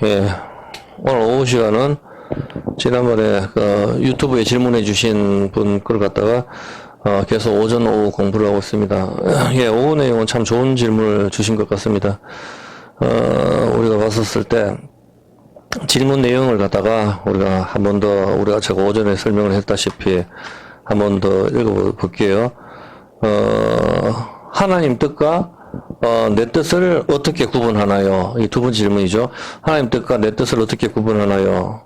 예, 오늘 오후 시간은 지난번에 유튜브에 질문해 주신 분 걸 갖다가 계속 오전 오후 공부를 하고 있습니다. 예, 오후 내용은 참 좋은 질문을 주신 것 같습니다. 우리가 봤었을 때 질문 내용을 갖다가 우리가 한 번 더 우리가 제가 오전에 설명을 했다시피 한 번 더 읽어볼게요. 하나님 뜻과 내 뜻을 어떻게 구분하나요? 이 두 번째 질문이죠. 하나님 뜻과 내 뜻을 어떻게 구분하나요?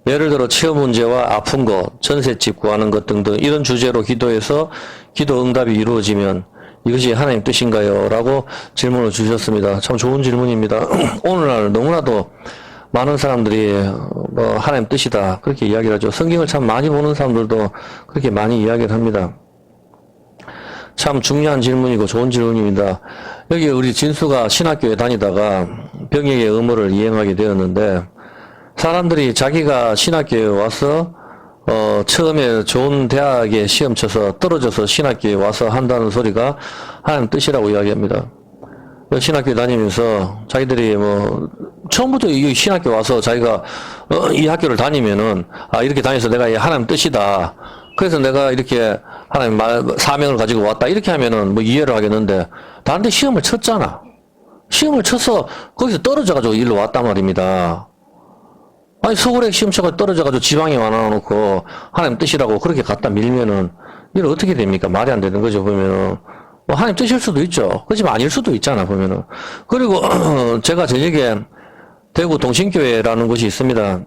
예를 들어 취업 문제와 아픈 것, 전셋집 구하는 것 등등 이런 주제로 기도해서 기도 응답이 이루어지면 이것이 하나님 뜻인가요? 라고 질문을 주셨습니다. 참 좋은 질문입니다. 오늘날 너무나도 많은 사람들이 하나님 뜻이다 그렇게 이야기를 하죠. 성경을 참 많이 보는 사람들도 그렇게 많이 이야기를 합니다. 참 중요한 질문이고 좋은 질문입니다. 여기 우리 진수가 신학교에 다니다가 병역의 의무를 이행하게 되었는데 사람들이 자기가 신학교에 와서 처음에 좋은 대학에 시험 쳐서 떨어져서 신학교에 와서 한다는 소리가 하나님 뜻이라고 이야기합니다. 신학교에 다니면서 자기들이 처음부터 이 신학교 와서 자기가 이 학교를 다니면은 이렇게 다녀서 내가 하나님 뜻이다. 그래서 내가 이렇게 하나님 사명을 가지고 왔다. 이렇게 하면은 이해를 하겠는데 다른 데 시험을 쳤잖아. 시험을 쳐서 거기서 떨어져가지고 일로 왔단 말입니다. 아니 서울에 시험 쳐가지고 떨어져가지고 지방에 와놔놓고 하나님 뜻이라고 그렇게 갖다 밀면은 이게 어떻게 됩니까? 말이 안 되는 거죠. 보면은 하나님 뜻일 수도 있죠. 그렇지만 아닐 수도 있잖아. 보면은. 그리고 제가 저녁에 대구 동신교회라는 곳이 있습니다.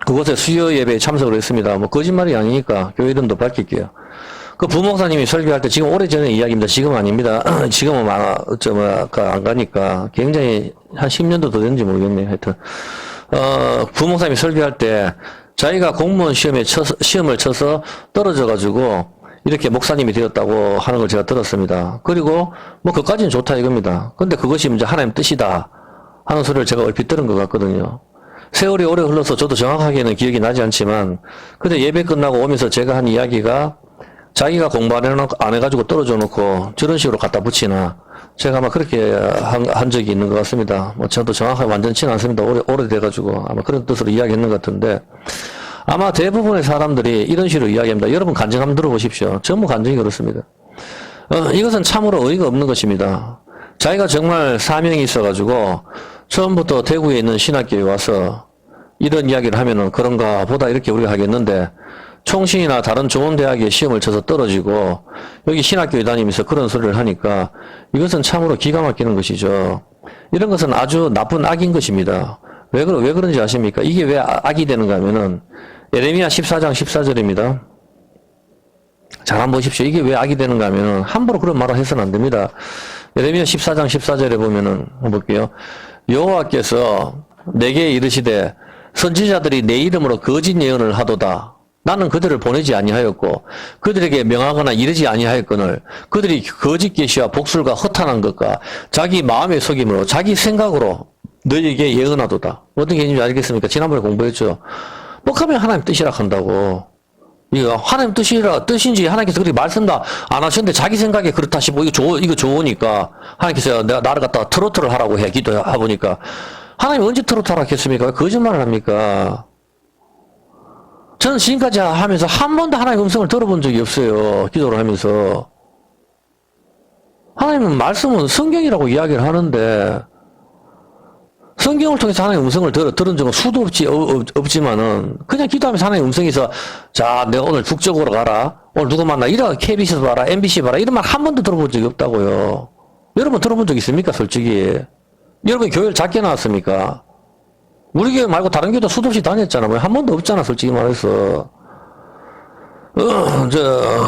그곳에 수요 예배에 참석을 했습니다. 거짓말이 아니니까 교회 이름도 밝힐게요. 그 부목사님이 설교할 때 지금 오래전에 이야기입니다. 지금 아닙니다. 지금은 안 가니까 굉장히 한 10년도 더 됐는지 모르겠네요. 하여튼 부목사님이 설교할 때 자기가 공무원 시험을 쳐서 떨어져가지고 이렇게 목사님이 되었다고 하는 걸 제가 들었습니다. 그리고 그까지는 좋다 이겁니다. 근데 그것이 이제 하나님 뜻이다 하는 소리를 제가 얼핏 들은 것 같거든요. 세월이 오래 흘러서 저도 정확하게는 기억이 나지 않지만 근데 예배 끝나고 오면서 제가 한 이야기가 자기가 공부 안 해가지고 떨어져 놓고 저런 식으로 갖다 붙이나 제가 아마 그렇게 한 적이 있는 것 같습니다. 저도 정확하게 완전치는 않습니다. 오래돼가지고 아마 그런 뜻으로 이야기했는 것 같은데 아마 대부분의 사람들이 이런 식으로 이야기합니다. 여러분 간증 한번 들어보십시오. 전부 간증이 그렇습니다. 이것은 참으로 어이가 없는 것입니다. 자기가 정말 사명이 있어가지고 처음부터 대구에 있는 신학교에 와서 이런 이야기를 하면은 그런가 보다 이렇게 우리가 하겠는데 총신이나 다른 좋은 대학에 시험을 쳐서 떨어지고 여기 신학교에 다니면서 그런 소리를 하니까 이것은 참으로 기가 막히는 것이죠. 이런 것은 아주 나쁜 악인 것입니다. 왜 그런지 아십니까? 이게 왜 악이 되는가 하면은 예레미야 14장 14절입니다. 잘 한번 보십시오. 이게 왜 악이 되는가 하면은 함부로 그런 말을 해서는 안 됩니다. 예레미야 14장 14절에 보면은 한번 볼게요. 여호와께서 내게 이르시되 선지자들이 내 이름으로 거짓 예언을 하도다. 나는 그들을 보내지 아니하였고 그들에게 명하거나 이르지 아니하였거늘 그들이 거짓 계시와 복술과 허탄한 것과 자기 마음의 속임으로 자기 생각으로 너에게 예언하도다. 어떤 얘기인지 알겠습니까? 지난번에 공부했죠. 뻑하면 하나님 뜻이라 한다고. 이거 하나님 뜻인지 하나님께서 그렇게 말씀도 안 하셨는데 자기 생각에 그렇다 싶고 이거 좋으니까 하나님께서 내가 나를 갖다가 트로트를 하라고 해 기도해보니까 하나님 언제 트로트 하라고 했습니까? 왜 거짓말을 합니까? 저는 지금까지 하면서 한 번도 하나님의 음성을 들어본 적이 없어요. 기도를 하면서. 하나님은 말씀은 성경이라고 이야기를 하는데 성경을 통해서 하나님의 음성을 들은 적은 수도 없지만은 그냥 기도하면서 하나님의 음성에서 자 내가 오늘 북쪽으로 가라 오늘 누구 만나 이라 KBS 봐라 MBC 봐라 이런 말 한 번도 들어본 적이 없다고요. 여러분 들어본 적 있습니까? 솔직히 여러분 교회를 작게 나왔습니까? 우리 교회 말고 다른 교회도 수도 없이 다녔잖아. 한 번도 없잖아 솔직히 말해서.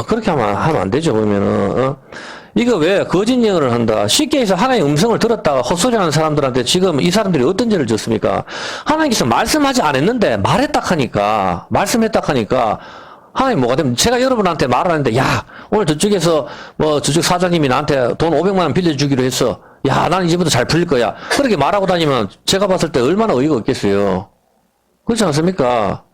그렇게 하면 안 되죠. 보면은 이거 왜 거짓 예언을 한다. 쉽게 해서 하나님의 음성을 들었다가 헛소리하는 사람들한테 지금 이 사람들이 어떤 죄를 졌습니까? 하나님께서 말씀하지 않았는데 말했다 하니까 하나님 뭐가 되면 제가 여러분한테 말을 하는데 야 오늘 저쪽에서 저쪽 사장님이 나한테 돈 500만 원 빌려주기로 했어. 야 나는 이제부터 잘 풀릴 거야. 그렇게 말하고 다니면 제가 봤을 때 얼마나 어이가 없겠어요. 그렇지 않습니까?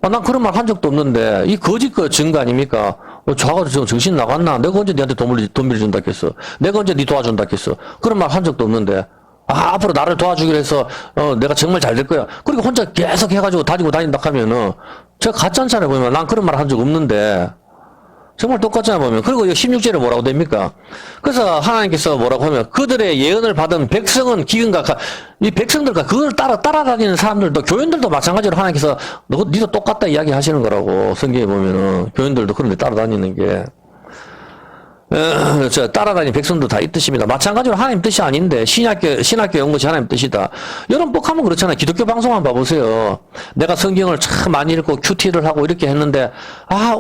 난 그런 말 한 적도 없는데 이 거짓 증거 아닙니까? 저하고 지금 정신 나갔나? 내가 언제 니한테 돈 빌려준다 했어? 내가 언제 니 도와준다 했어? 그런 말 한 적도 없는데 앞으로 나를 도와주기로 해서, 내가 정말 잘 될 거야. 그리고 혼자 계속 해가지고 다니고 다닌다 하면은, 제가 가짜잖아요, 보면. 난 그런 말 한 적 없는데. 정말 똑같잖아, 보면. 그리고 16절에 뭐라고 됩니까? 그래서 하나님께서 뭐라고 하면, 그들의 예언을 받은 백성은 기근과, 이 백성들과 그걸 따라다니는 사람들도, 교인들도 마찬가지로 하나님께서, 니도 똑같다 이야기 하시는 거라고, 성경에 보면은. 교인들도 그런 데 따라다니는 게. 따라다니는 백성도 다 이 뜻입니다. 마찬가지로 하나님 뜻이 아닌데 신학교 온 것이 하나님 뜻이다. 여러분 뻑하면 그렇잖아요. 기독교 방송 한번 봐보세요. 내가 성경을 참 많이 읽고 큐티를 하고 이렇게 했는데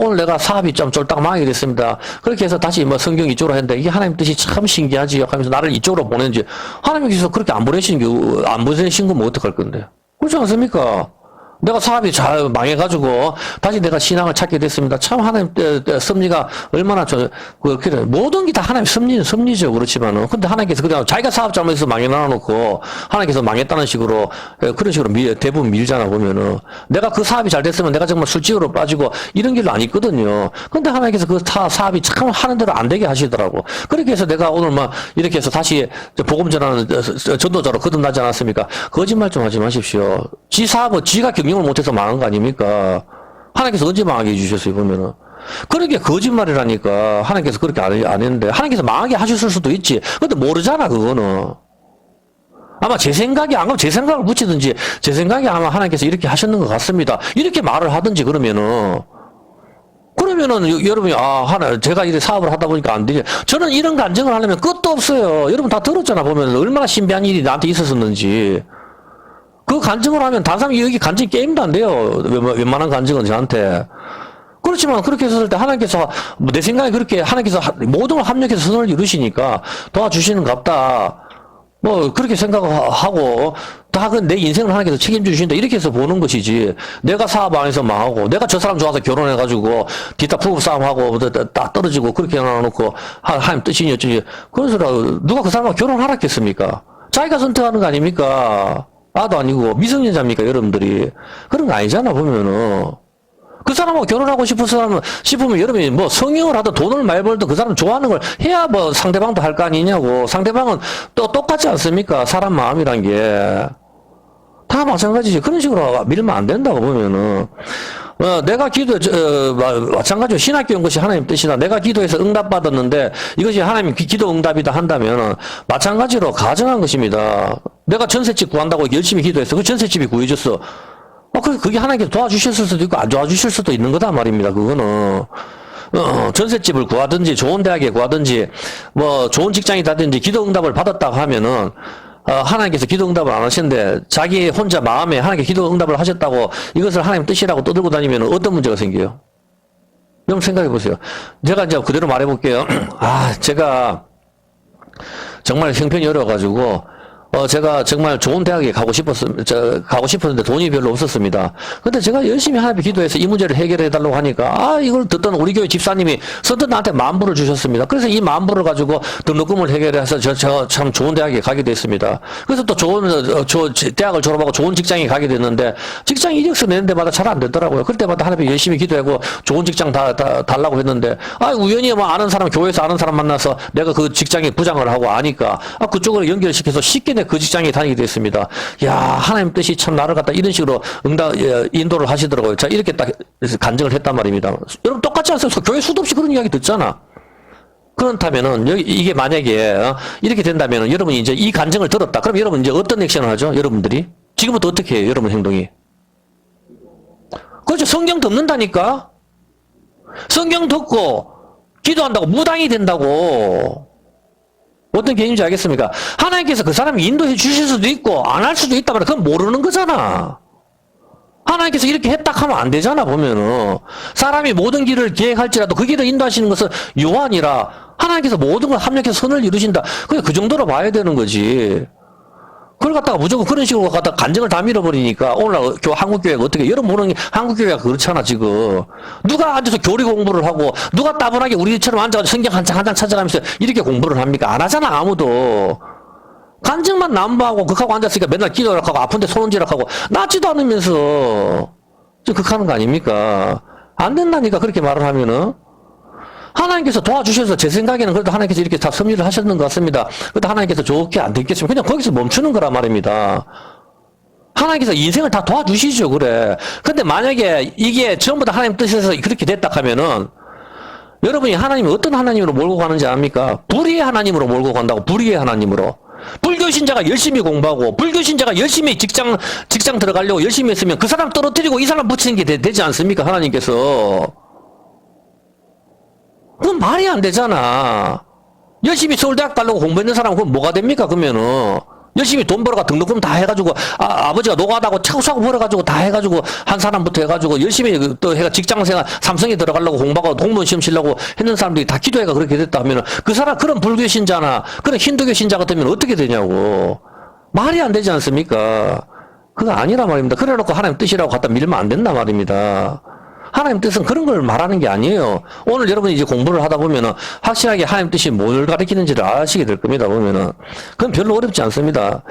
오늘 내가 사업이 좀 쫄딱 망하게 됐습니다. 그렇게 해서 다시 뭐 성경 이쪽으로 했는데 이게 하나님 뜻이 참 신기하지요 하면서 나를 이쪽으로 보내는지 하나님께서 그렇게 안 보내신 거면 어떡할 건데. 그렇지 않습니까? 내가 사업이 잘 망해가지고 다시 내가 신앙을 찾게 됐습니다. 참 하나님 섭리가 얼마나 모든 게 다 하나님 섭리죠. 그렇지만은 근데 하나님께서 그냥 자기가 사업 잘못해서 망해놔놓고 하나님께서 망했다는 식으로 그런 식으로 대부분 밀잖아 보면은 내가 그 사업이 잘 됐으면 내가 정말 술집으로 빠지고 이런 길로 안 있거든요. 근데 하나님께서 그 사업이 참 하는 대로 안 되게 하시더라고. 그렇게 해서 내가 오늘 막 이렇게 해서 다시 복음 전하는 전도자로 거듭나지 않았습니까? 거짓말 좀 하지 마십시오. 지 사업은 지가 경영을 못해서 망한 거 아닙니까? 하나님께서 언제 망하게 해주셨어요, 보면은. 그런 게 거짓말이라니까. 하나님께서 그렇게 안 했는데. 하나님께서 망하게 하셨을 수도 있지. 근데 모르잖아, 그거는. 아마 제 생각이, 안 그러면 제 생각을 붙이든지, 제 생각이 아마 하나님께서 이렇게 하셨는 것 같습니다. 이렇게 말을 하든지, 그러면은. 여러분이, 제가 이렇게 사업을 하다 보니까 안 되지. 저는 이런 간증을 하려면 끝도 없어요. 여러분 다 들었잖아, 보면. 얼마나 신비한 일이 나한테 있었었는지. 그 간증을 하면 다른 사람이 여기 간증 게임도 안 돼요. 웬만한 간증은 저한테. 그렇지만 그렇게 했을 때 하나님께서 내 생각에 그렇게 하나님께서 모든 걸 합력해서 선을 이루시니까 도와주시는 것 같다. 뭐 그렇게 생각하고 다 내 인생을 하나님께서 책임져 주신다 이렇게 해서 보는 것이지. 내가 사업 안에서 망하고 내가 저 사람 좋아서 결혼해가지고 뒤따 부부 싸움하고 딱 떨어지고 그렇게 해놔놓고 하나님 뜻이니 어쩌지. 그래서 누가 그 사람하고 결혼하라겠습니까? 자기가 선택하는 거 아닙니까? 나도 아니고 미성년자입니까 여러분들이. 그런 거 아니잖아 보면은. 그 사람하고 결혼하고 싶으면 여러분이 뭐 성형을 하든 돈을 많이 벌든 그 사람 좋아하는 걸 해야 뭐 상대방도 할 거 아니냐고. 상대방은 또 똑같지 않습니까? 사람 마음이란 게. 다 마찬가지지. 그런 식으로 밀면 안 된다고 보면은. 내가 마찬가지로 신학교 온 것이 하나님 뜻이다. 내가 기도해서 응답받았는데 이것이 하나님 기도 응답이다 한다면 마찬가지로 가정한 것입니다. 내가 전셋집 구한다고 열심히 기도해서 그 전셋집이 구해졌어. 그게 하나님께서 도와주셨을 수도 있고 안 도와주실 수도 있는 거다 말입니다. 그거는. 전셋집을 구하든지 좋은 대학에 구하든지 뭐 좋은 직장이 다든지 기도 응답을 받았다고 하면은 하나님께서 기도 응답을 안 하시는데 자기 혼자 마음에 하나님께 기도 응답을 하셨다고 이것을 하나님 뜻이라고 떠들고 다니면 어떤 문제가 생겨요? 여러분 생각해 보세요. 제가 이제 그대로 말해 볼게요. 제가 정말 형편이 어려워가지고 제가 정말 좋은 대학에 가고 싶었는데 돈이 별로 없었습니다. 근데 제가 열심히 하나님께 기도해서 이 문제를 해결해 달라고 하니까, 이걸 듣던 우리 교회 집사님이 선뜻 나한테 10,000불을 주셨습니다. 그래서 이 10,000불을 가지고 등록금을 해결해서 제가 참 좋은 대학에 가게 됐습니다. 그래서 또 대학을 졸업하고 좋은 직장에 가게 됐는데, 직장 이력서 내는 데마다 잘 안 되더라고요. 그럴 때마다 하나님께 열심히 기도하고 좋은 직장 달라고 했는데, 우연히 뭐 아는 사람, 교회에서 아는 사람 만나서 내가 그 직장에 부장을 하고 아니까, 그쪽으로 연결시켜서 쉽게 그 직장에 다니게 됐습니다. 야, 하나님 뜻이 참 나를 갖다 이런 식으로 인도를 하시더라고요. 자, 이렇게 딱 간증을 했단 말입니다. 여러분 똑같지 않습니까? 교회 수도 없이 그런 이야기 듣잖아. 그렇다면은, 이게 만약에, 이렇게 된다면은, 여러분이 이제 이 간증을 들었다. 그럼 여러분 이제 어떤 액션을 하죠? 여러분들이? 지금부터 어떻게 해요? 여러분 행동이? 그렇죠. 성경 듣는다니까? 성경 듣고, 기도한다고 무당이 된다고. 어떤 개념인지 알겠습니까? 하나님께서 그 사람을 인도해 주실 수도 있고 안 할 수도 있다 말이야. 그건 모르는 거잖아. 하나님께서 이렇게 했다 하면 안 되잖아 보면은. 사람이 모든 길을 계획할지라도 그 길을 인도하시는 것은 요한이라 하나님께서 모든 걸 합력해서 선을 이루신다. 그냥 그 정도로 봐야 되는 거지. 그걸 갖다가 무조건 그런 식으로 갖다가 간증을 다 밀어버리니까 오늘날 한국교회가 어떻게, 여러분 보는 한국교회가 그렇잖아 지금. 누가 앉아서 교리 공부를 하고 누가 따분하게 우리처럼 앉아서 성경 한 장 한 장 찾아가면서 이렇게 공부를 합니까? 안 하잖아 아무도. 간증만 남부하고 극하고 앉았으니까 맨날 기도를 하고 아픈데 손은지락 하고 낫지도 않으면서 좀 극하는 거 아닙니까? 안 된다니까 그렇게 말을 하면은. 하나님께서 도와주셔서 제 생각에는 그래도 하나님께서 이렇게 다 섭리를 하셨는 것 같습니다. 그래도 하나님께서 좋게 안 됐겠으면 그냥 거기서 멈추는 거란 말입니다. 하나님께서 인생을 다 도와주시죠, 그래. 근데 만약에 이게 전부 다 하나님 뜻에서 그렇게 됐다 하면은 여러분이 하나님이 어떤 하나님으로 몰고 가는지 압니까? 불의의 하나님으로 몰고 간다고, 불의의 하나님으로. 불교 신자가 열심히 공부하고, 불교 신자가 열심히 직장 들어가려고 열심히 했으면 그 사람 떨어뜨리고 이 사람 붙이는 게 되지 않습니까? 하나님께서. 그건 말이 안 되잖아. 열심히 서울대학 가려고 공부했는 사람은 그건 뭐가 됩니까? 그러면은. 열심히 돈 벌어가 등록금 다 해가지고, 아버지가 노가다고 차고차고 벌어가지고 다 해가지고, 한 사람부터 해가지고, 열심히 또 해가 직장생활, 삼성에 들어가려고 공부하고 공무원 시험 치려고 했는 사람들이 다 기도해가 그렇게 됐다 하면은, 그 사람, 그런 불교 신자나, 그런 힌두교 신자 같으면 어떻게 되냐고. 말이 안 되지 않습니까? 그거 아니라 말입니다. 그래 놓고 하나님 뜻이라고 갖다 밀면 안 된다 말입니다. 하나님 뜻은 그런 걸 말하는 게 아니에요. 오늘 여러분이 이제 공부를 하다 보면은 확실하게 하나님 뜻이 뭘 가리키는지를 아시게 될 겁니다, 보면은. 그건 별로 어렵지 않습니다.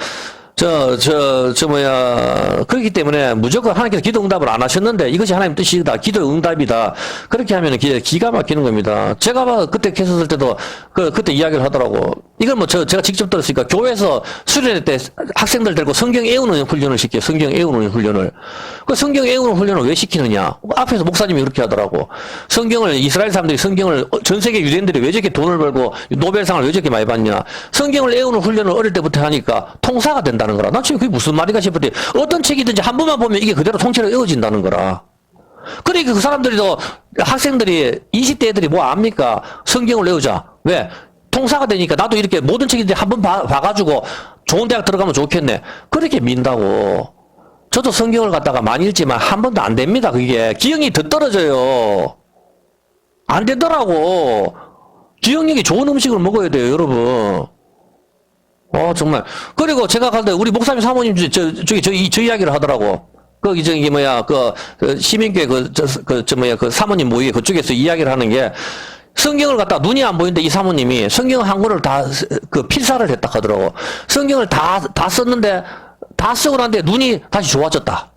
그렇기 때문에 무조건 하나님께서 기도 응답을 안 하셨는데 이것이 하나님 뜻이다, 기도 응답이다. 그렇게 하면은 기가 막히는 겁니다. 제가 그때 했었을 때도 그때 이야기를 하더라고. 이건 제가 직접 들었으니까 교회에서 수련회 때 학생들 데리고 성경 애우는 훈련을 시켜요. 성경 애우는 훈련을. 그 성경 애우는 훈련을 왜 시키느냐? 앞에서 목사님이 그렇게 하더라고. 이스라엘 사람들이 성경을, 전 세계 유대인들이 왜 저렇게 돈을 벌고 노벨상을 왜 저렇게 많이 받냐? 성경을 애우는 훈련을 어릴 때부터 하니까 통사가 된다는 거라. 난 지금 그게 무슨 말인가 싶었더니 어떤 책이든지 한 번만 보면 이게 그대로 통째로 외워진다는 거라. 그러니까 그 사람들이도, 학생들이, 20대 애들이 뭐 압니까? 성경을 외우자. 왜? 통사가 되니까 나도 이렇게 모든 책인데 한 번 봐가지고 좋은 대학 들어가면 좋겠네. 그렇게 민다고. 저도 성경을 갖다가 많이 읽지만 한 번도 안 됩니다. 그게. 기억이 더 떨어져요. 안 되더라고. 기억력이 좋은 음식을 먹어야 돼요, 여러분. 정말. 그리고 제가 갈 때 우리 목사님 사모님 저 이야기를 하더라고. 시민교회 그 사모님 모의 그쪽에서 이야기를 하는 게, 성경을 갖다 눈이 안 보이는데 이 사모님이 성경 한 권을 다 필사를 했다 하더라고. 성경을 다 썼는데, 다 쓰고 난데 눈이 다시 좋아졌다.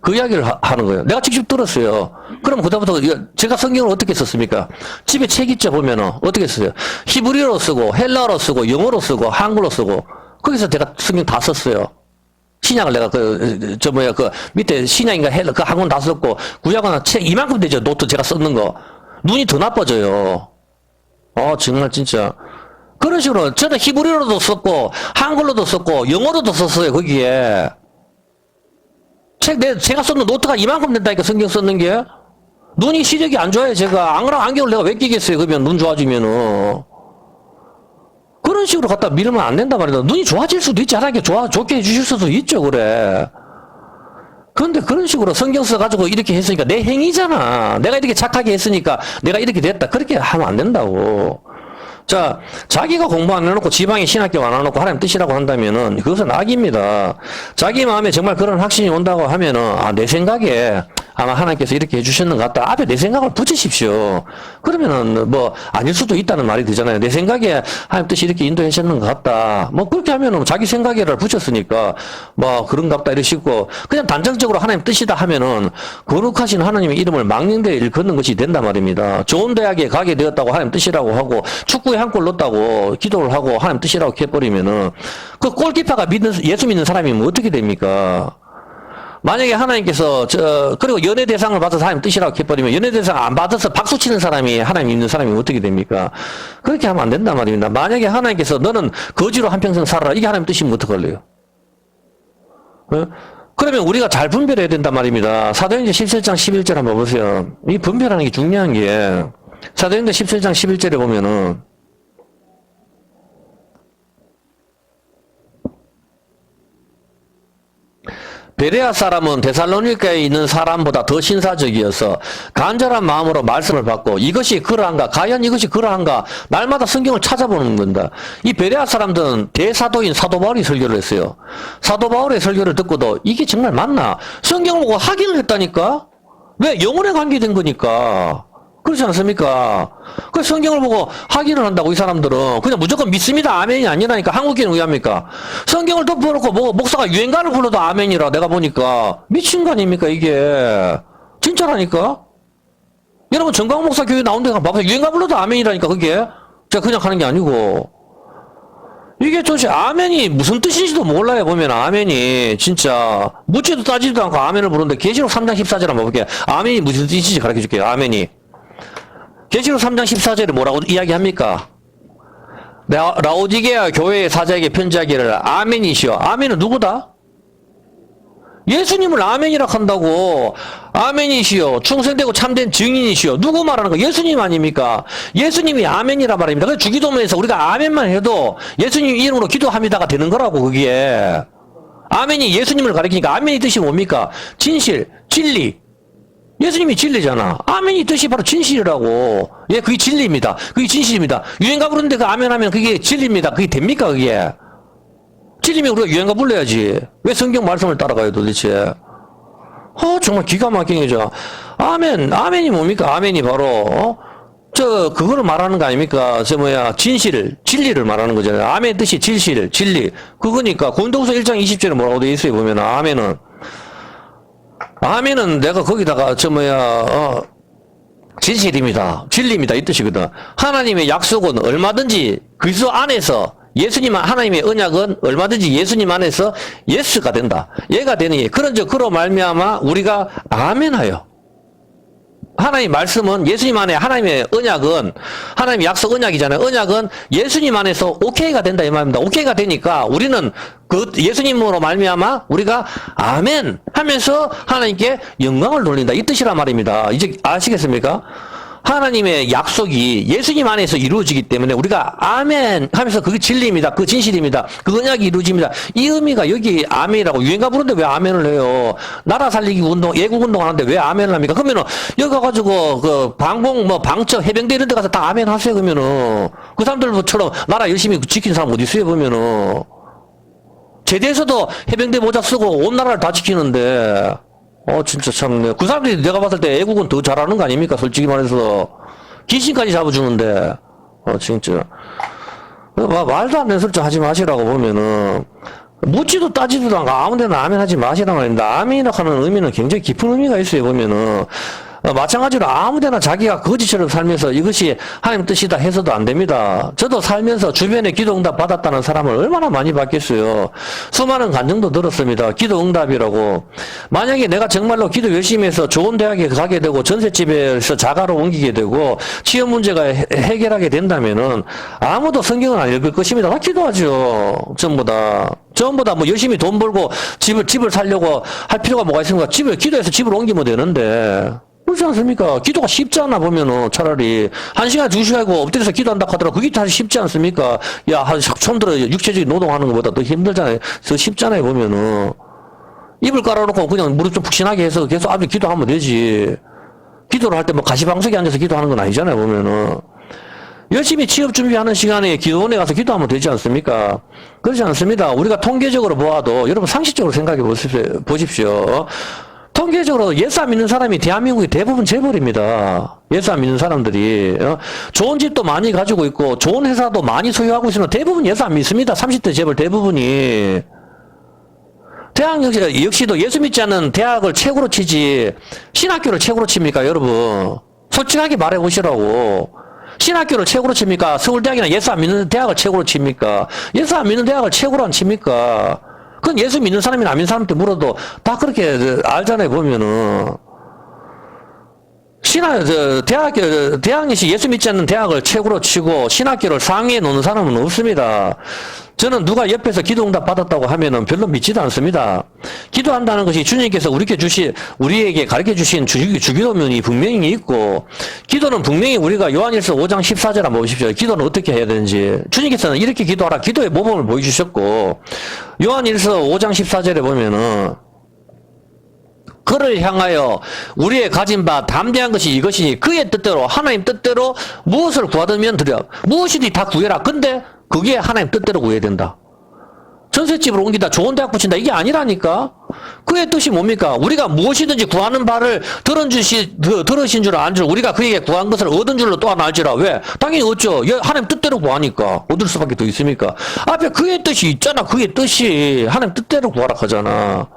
그 이야기를 하는 거예요. 내가 직접 들었어요. 그럼 그다음부터 제가 성경을 어떻게 썼습니까? 집에 책 있죠, 보면은. 어떻게 썼어요? 히브리어로 쓰고, 헬라어로 쓰고, 영어로 쓰고, 한글로 쓰고. 거기서 제가 성경 다 썼어요. 신약을 내가 밑에 신약인가 헬라, 그 한 권 다 썼고, 구약은 책 이만큼 되죠. 노트 제가 썼는 거. 눈이 더 나빠져요. 정말 진짜. 그런 식으로, 저도 히브리어로도 썼고, 한글로도 썼고, 영어로도 썼어요, 거기에. 제가 썼는 노트가 이만큼 된다니까, 성경 썼는 게. 눈이 시력이 안 좋아요, 제가. 안 그러면 안경을 내가 왜 끼겠어요, 그러면, 눈 좋아지면은. 그런 식으로 갖다 밀으면 안 된단 말이다. 눈이 좋아질 수도 있지, 하나님께 좋게 해주실 수도 있죠, 그래. 그런데 그런 식으로 성경 써가지고 이렇게 했으니까 내 행위잖아. 내가 이렇게 착하게 했으니까 내가 이렇게 됐다. 그렇게 하면 안 된다고. 자, 자기가 공부 안 해놓고 지방에 신학교 안 해놓고 하나님 뜻이라고 한다면은 그것은 악입니다. 자기 마음에 정말 그런 확신이 온다고 하면은, 내 생각에 아마 하나님께서 이렇게 해주셨는 것 같다. 앞에 내 생각을 붙이십시오. 그러면은 아닐 수도 있다는 말이 되잖아요. 내 생각에 하나님 뜻이 이렇게 인도해 주셨는 것 같다. 그렇게 하면은 자기 생각에를 붙였으니까 그런가 보다 이러시고, 그냥 단정적으로 하나님 뜻이다 하면은 거룩하신 하나님의 이름을 망령되이 일컫는 것이 된단 말입니다. 좋은 대학에 가게 되었다고 하나님 뜻이라고 하고, 축구에 한 골 넣었다고 기도를 하고 하나님 뜻이라고 해버리면은, 그 골키퍼가 예수 믿는 사람이면 어떻게 됩니까? 만약에 하나님께서 그리고 연예 대상을 받아서 하나님 뜻이라고 해버리면, 연예 대상 안 받아서 박수 치는 사람이 하나님 믿는 사람이 어떻게 됩니까? 그렇게 하면 안 된단 말입니다. 만약에 하나님께서 너는 거지로 한평생 살아라, 이게 하나님 뜻이면 어떡할래요? 그러면 우리가 잘 분별해야 된단 말입니다. 사도행전 17장 11절 한번 보세요. 이 분별하는 게 중요한 게, 사도행전 17장 11절에 보면은, 베레아 사람은 데살로니가에 있는 사람보다 더 신사적이어서 간절한 마음으로 말씀을 받고, 이것이 그러한가, 과연 이것이 그러한가, 날마다 성경을 찾아보는 겁니다. 이 베레아 사람들은 대사도인 사도 바울이 설교를 했어요. 사도 바울의 설교를 듣고도 이게 정말 맞나? 성경을 보고 확인을 했다니까? 왜? 영혼에 관계된 거니까. 그렇지 않습니까? 그 성경을 보고 확인을 한다고, 이 사람들은. 그냥 무조건 믿습니다, 아멘이 아니라니까. 한국인은 왜 합니까? 성경을 덮어놓고 목사가 유행가를 불러도 아멘이라 내가 보니까. 미친 거 아닙니까, 이게. 진짜라니까? 여러분 정광 목사 교회 나온 데가 봐보세요. 유행가 불러도 아멘이라니까 그게. 제가 그냥 하는 게 아니고. 이게 도대체 아멘이 무슨 뜻인지도 몰라요. 보면 아멘이 진짜 묻지도 따지도 않고 아멘을 부르는데 계시록 3장 14절 한번 볼게요. 아멘이 무슨 뜻인지 가르쳐 줄게요. 아멘이. 계시록 3장 14절에 뭐라고 이야기합니까? 라오디게아 교회의 사자에게 편지하기를 아멘이시여. 아멘은 누구다? 예수님을 아멘이라 한다고. 아멘이시여 충성되고 참된 증인이시여. 누구 말하는 거? 예수님 아닙니까? 예수님이 아멘이라 말입니다. 그래서 주기도문에서 우리가 아멘만 해도 예수님 이름으로 기도합니다가 되는 거라고. 그게 아멘이 예수님을 가리키니까 아멘이 뜻이 뭡니까? 진실, 진리. 예수님이 진리잖아. 아멘이 뜻이 바로 진실이라고. 예, 그게 진리입니다. 그게 진실입니다. 유행가 부르는데 그 아멘 하면 그게 진리입니다. 그게 됩니까 그게? 진리면 우리가 유행가 불러야지. 왜 성경 말씀을 따라가요 도대체? 정말 기가 막히죠. 아멘이 뭡니까? 아멘이 바로, 그거를 말하는 거 아닙니까? 진리를 말하는 거잖아요. 아멘 뜻이 진실, 진리. 그거니까, 고린도후서 1장 20절에 뭐라고 돼 있어요, 보면, 아멘은 내가 거기다가, 진실입니다. 진리입니다. 이 뜻이거든. 하나님의 약속은 얼마든지 그리스도 안에서 하나님의 언약은 얼마든지 예수님 안에서 예스가 된다. 얘가 되니 그런즉 그로 말미암아 우리가 아멘하여. 하나님 말씀은 예수님 안에 하나님의 언약은 하나님의 약속 언약이잖아요. 언약은 예수님 안에서 오케이가 된다 이 말입니다. 오케이가 되니까 우리는 그 예수님으로 말미암아 우리가 아멘 하면서 하나님께 영광을 돌린다 이 뜻이란 말입니다. 이제 아시겠습니까? 하나님의 약속이 예수님 안에서 이루어지기 때문에 우리가 아멘 하면서 그게 진리입니다. 그 진실입니다. 그 언약이 이루어집니다. 이 의미가 여기 아멘이라고. 유행가 부르는데 왜 아멘을 해요? 나라 살리기 운동, 애국 운동 하는데 왜 아멘을 합니까? 그러면은 여기 가가지고 그 방청 해병대 이런 데 가서 다 아멘 하세요. 그러면은 그 사람들처럼 나라 열심히 지킨 사람 어디 있어요? 보면은 제대에서도 해병대 모자 쓰고 온 나라를 다 지키는데 진짜 참, 그 사람들이 내가 봤을 때 애국은 더 잘하는 거 아닙니까? 솔직히 말해서. 귀신까지 잡아주는데, 진짜. 말도 안 되는 설정 하지 마시라고 보면은, 묻지도 따지도 않고 아무 데나 아멘 하지 마시라고 하는데, 아멘이라고 하는 의미는 굉장히 깊은 의미가 있어요, 보면은. 마찬가지로 아무 데나 자기가 거지처럼 살면서 이것이 하나님 뜻이다 해서도 안 됩니다. 저도 살면서 주변에 기도응답 받았다는 사람을 얼마나 많이 봤겠어요. 수많은 간증도 들었습니다. 기도응답이라고. 만약에 내가 정말로 기도 열심히 해서 좋은 대학에 가게 되고 전셋집에서 자가로 옮기게 되고 취업 문제가 해결하게 된다면은 아무도 성경을 안 읽을 것입니다. 다 기도하죠. 전부 다 뭐 열심히 돈 벌고 집을 살려고 할 필요가 뭐가 있습니까? 기도해서 집을 옮기면 되는데. 그렇지 않습니까? 기도가 쉽지 않아 보면은 차라리 1시간 2시간이고 엎드려서 기도한다 하더라도 그게 다 쉽지 않습니까? 처음 들어 육체적인 노동하는 것보다 더 힘들잖아요. 더 쉽잖아요 보면은. 입을 깔아놓고 그냥 무릎 좀 푹신하게 해서 계속 앞에 기도하면 되지. 기도를 할 때 가시방석에 앉아서 기도하는 건 아니잖아요 보면은. 열심히 취업 준비하는 시간에 기도원에 가서 기도하면 되지 않습니까? 그렇지 않습니다. 우리가 통계적으로 보아도 여러분 상식적으로 생각해 보십시오. 통계적으로 예수 안 믿는 사람이 대한민국의 대부분 재벌입니다. 예수 안 믿는 사람들이. 좋은 집도 많이 가지고 있고 좋은 회사도 많이 소유하고 있으면 대부분 예수 안 믿습니다. 30대 재벌 대부분이. 대학 역시도 예수 믿지 않는 대학을 최고로 치지 신학교를 최고로 칩니까 여러분? 솔직하게 말해 보시라고. 신학교를 최고로 칩니까? 서울대학이나 예수 안 믿는 대학을 최고로 칩니까? 예수 안 믿는 대학을 최고로 안 칩니까? 그건 예수 믿는 사람이나 안 믿는 사람한테 물어도 다 그렇게 알잖아요, 보면은. 대학에서 예수 믿지 않는 대학을 최고로 치고 신학교를 상위에 놓는 사람은 없습니다. 저는 누가 옆에서 기도응답 받았다고 하면은 별로 믿지도 않습니다. 기도한다는 것이 주님께서 우리에게 가르쳐 주신 주기도문이 분명히 있고, 기도는 분명히 우리가 요한일서 5장 14절 한번 보십시오. 기도는 어떻게 해야 되는지. 주님께서는 이렇게 기도하라. 기도의 모범을 보여주셨고, 요한일서 5장 14절에 보면은, 그를 향하여 우리의 가진 바 담대한 것이 이것이니 그의 뜻대로 하나님 뜻대로 무엇을 구하든 드려. 무엇이든 다 구해라. 근데 그게 하나님 뜻대로 구해야 된다. 전셋집을 옮기다 좋은 대학 붙인다 이게 아니라니까. 그의 뜻이 뭡니까? 우리가 무엇이든지 구하는 바를 들으신 줄 안 줄 우리가 그에게 구한 것을 얻은 줄로 또한 알지라. 왜? 당연히 얻죠. 하나님 뜻대로 구하니까 얻을 수밖에 더 있습니까? 앞에 그의 뜻이 있잖아. 그의 뜻이 하나님 뜻대로 구하라 하잖아.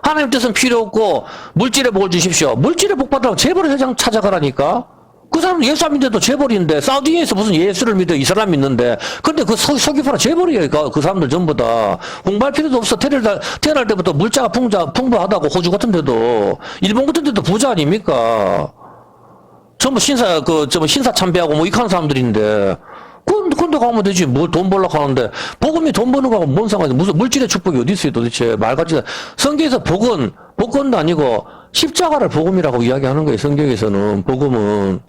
하나님 뜻은 필요 없고 물질의 복을 주십시오. 물질의 복 받으라고 재벌의 회장 찾아가라니까. 그 사람은 예수 안 믿는데도 재벌인데 사우디에서 무슨 예수를 믿어 이슬람 믿는데 근데 그 석유파라 재벌이에요. 그 사람들 전부 다 공부할 필요도 없어. 태어날 때부터 물자가 풍부하다고 호주 같은 데도 일본 같은 데도 부자 아닙니까? 전부 신사 참배하고 뭐 이카는 사람들인데 그런데 가면 되지. 뭘 돈 벌려고 하는데 복음이 돈 버는 거하고 뭔 상관이야. 무슨 물질의 축복이 어디 있어요 도대체. 말같이 성경에서 복권도 아니고 십자가를 복음이라고 이야기하는 거예요. 성경에서는 복음은.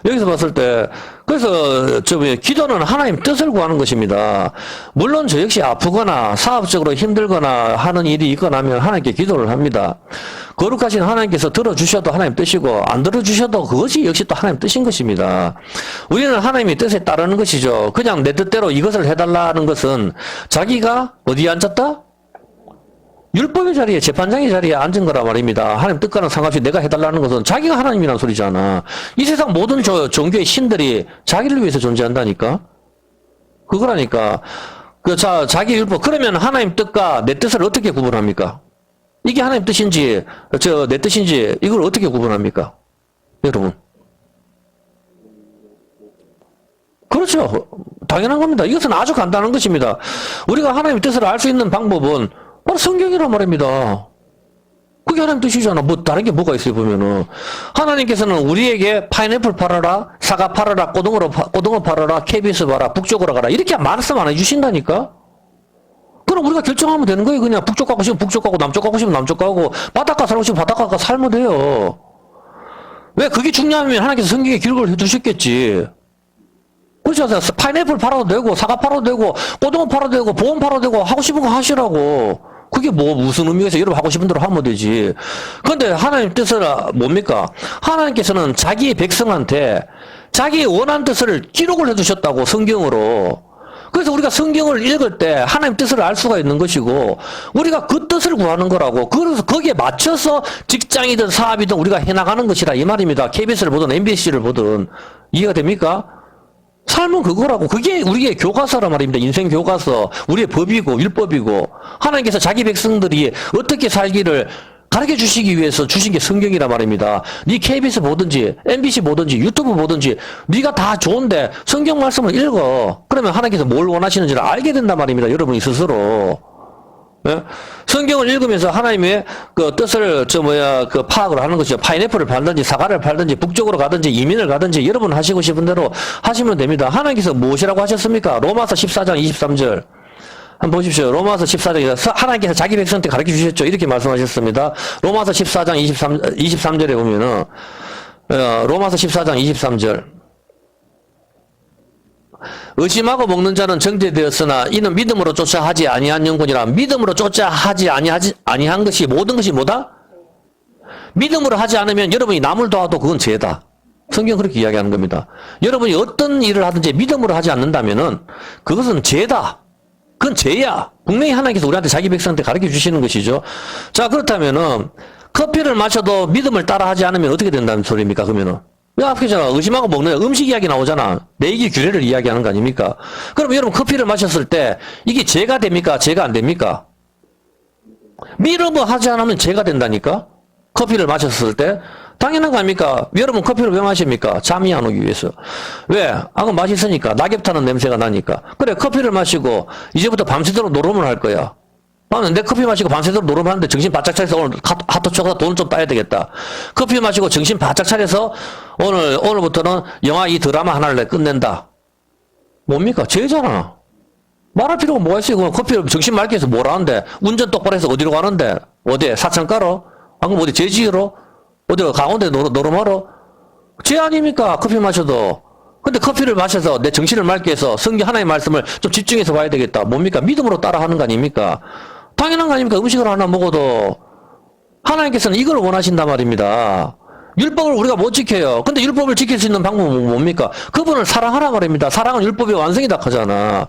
여기서 봤을 때 그래서 기도는 하나님 뜻을 구하는 것입니다. 물론 저 역시 아프거나 사업적으로 힘들거나 하는 일이 있거나 하면 하나님께 기도를 합니다. 거룩하신 하나님께서 들어주셔도 하나님 뜻이고 안 들어주셔도 그것이 역시 또 하나님 뜻인 것입니다. 우리는 하나님의 뜻에 따르는 것이죠. 그냥 내 뜻대로 이것을 해달라는 것은 자기가 어디에 앉았다? 율법의 자리에, 재판장의 자리에 앉은 거라 말입니다. 하나님 뜻과는 상관없이 내가 해달라는 것은 자기가 하나님이라는 소리잖아. 이 세상 모든 종교의 신들이 자기를 위해서 존재한다니까? 그거라니까. 자기 율법. 그러면 하나님 뜻과 내 뜻을 어떻게 구분합니까? 이게 하나님 뜻인지, 내 뜻인지, 이걸 어떻게 구분합니까? 여러분. 그렇죠. 당연한 겁니다. 이것은 아주 간단한 것입니다. 우리가 하나님의 뜻을 알 수 있는 방법은 바로 성경이란 말입니다. 그게 하나님 뜻이잖아. 뭐 다른 게 뭐가 있어요 보면은. 하나님께서는 우리에게 파인애플 팔아라, 사과 팔아라, 고등어 팔아라, KBS 봐라, 북쪽으로 가라 이렇게 말씀 안 해주신다니까. 그럼 우리가 결정하면 되는 거예요. 그냥 북쪽 가고 싶으면 북쪽 가고 남쪽 가고 싶으면 남쪽 가고 바닷가 살고 싶으면 바닷가 가 살면 돼요. 왜 그게 중요하면 하나님께서 성경에 기록을 해두셨겠지. 그렇죠. 파인애플 팔아도 되고 사과 팔아도 되고 고등어 팔아도 되고 보험 팔아도 되고 하고 싶은 거 하시라고. 그게 뭐 무슨 의미에서 여러분 하고 싶은 대로 하면 되지. 그런데 하나님 뜻은 뭡니까? 하나님께서는 자기의 백성한테 자기의 원하는 뜻을 기록을 해두셨다고 성경으로. 그래서 우리가 성경을 읽을 때 하나님 뜻을 알 수가 있는 것이고 우리가 그 뜻을 구하는 거라고. 그래서 거기에 맞춰서 직장이든 사업이든 우리가 해나가는 것이라 이 말입니다. KBS를 보든 MBC를 보든. 이해가 됩니까? 삶은 그거라고. 그게 우리의 교과서란 말입니다. 인생 교과서. 우리의 법이고 율법이고 하나님께서 자기 백성들이 어떻게 살기를 가르쳐 주시기 위해서 주신 게 성경이란 말입니다. 네 KBS 보든지 MBC 보든지 유튜브 보든지 네가 다 좋은데 성경 말씀을 읽어. 그러면 하나님께서 뭘 원하시는지를 알게 된단 말입니다. 여러분이 스스로. 예? 성경을 읽으면서 하나님의 그 뜻을 파악을 하는 것이죠. 파인애플을 팔든지 사과를 팔든지 북쪽으로 가든지 이민을 가든지 여러분 하시고 싶은 대로 하시면 됩니다. 하나님께서 무엇이라고 하셨습니까? 로마서 14장 23절 한번 보십시오. 로마서 14장에서 하나님께서 자기 백성한테 가르쳐 주셨죠. 이렇게 말씀하셨습니다. 로마서 14장 23절에 보면은 로마서 14장 23절 의심하고 먹는 자는 정죄되었으나 이는 믿음으로 쫓아 하지 아니한 영혼이라. 믿음으로 쫓아 하지 아니한 것이 모든 것이 뭐다? 믿음으로 하지 않으면 여러분이 남을 도와도 그건 죄다. 성경 그렇게 이야기하는 겁니다. 여러분이 어떤 일을 하든지 믿음으로 하지 않는다면은 그것은 죄다. 그건 죄야. 분명히 하나님께서 우리한테 자기 백성한테 가르쳐 주시는 것이죠. 자, 그렇다면은 커피를 마셔도 믿음을 따라 하지 않으면 어떻게 된다는 소리입니까? 그러면은 앞에잖아. 의심하고 먹는 음식 이야기 나오잖아. 내기 규례를 이야기하는 거 아닙니까? 그럼 여러분 커피를 마셨을 때 이게 죄가 됩니까? 죄가 안 됩니까? 믿음을 하지 않으면 죄가 된다니까? 커피를 마셨을 때 당연한 거 아닙니까? 여러분 커피를 왜 마십니까? 잠이 안 오기 위해서. 왜? 그건 맛있으니까. 낙엽 타는 냄새가 나니까. 그래, 커피를 마시고 이제부터 밤새도록 노름을 할 거야. 나는 내 커피 마시고 밤새도록 노름하는데 정신 바짝 차려서 오늘 하트 쳐서 돈을 좀 따야 되겠다. 커피 마시고 정신 바짝 차려서 오늘부터는 영화 이 드라마 하나를 끝낸다. 뭡니까? 죄잖아. 말할 필요가 뭐가 있어요? 그럼 커피를 정신 맑게 해서 뭘 하는데? 운전 똑바로 해서 어디로 가는데? 어디? 사창가로? 방금 어디 제지로? 어디 강원도에 노름하러? 죄 아닙니까? 커피 마셔도. 근데 커피를 마셔서 내 정신을 맑게 해서 성경 하나의 말씀을 좀 집중해서 봐야 되겠다. 뭡니까? 믿음으로 따라하는 거 아닙니까? 당연한 거 아닙니까? 음식을 하나 먹어도 하나님께서는 이걸 원하신단 말입니다. 율법을 우리가 못 지켜요. 근데 율법을 지킬 수 있는 방법은 뭡니까? 그분을 사랑하라 말입니다. 사랑은 율법의 완성이다 하잖아.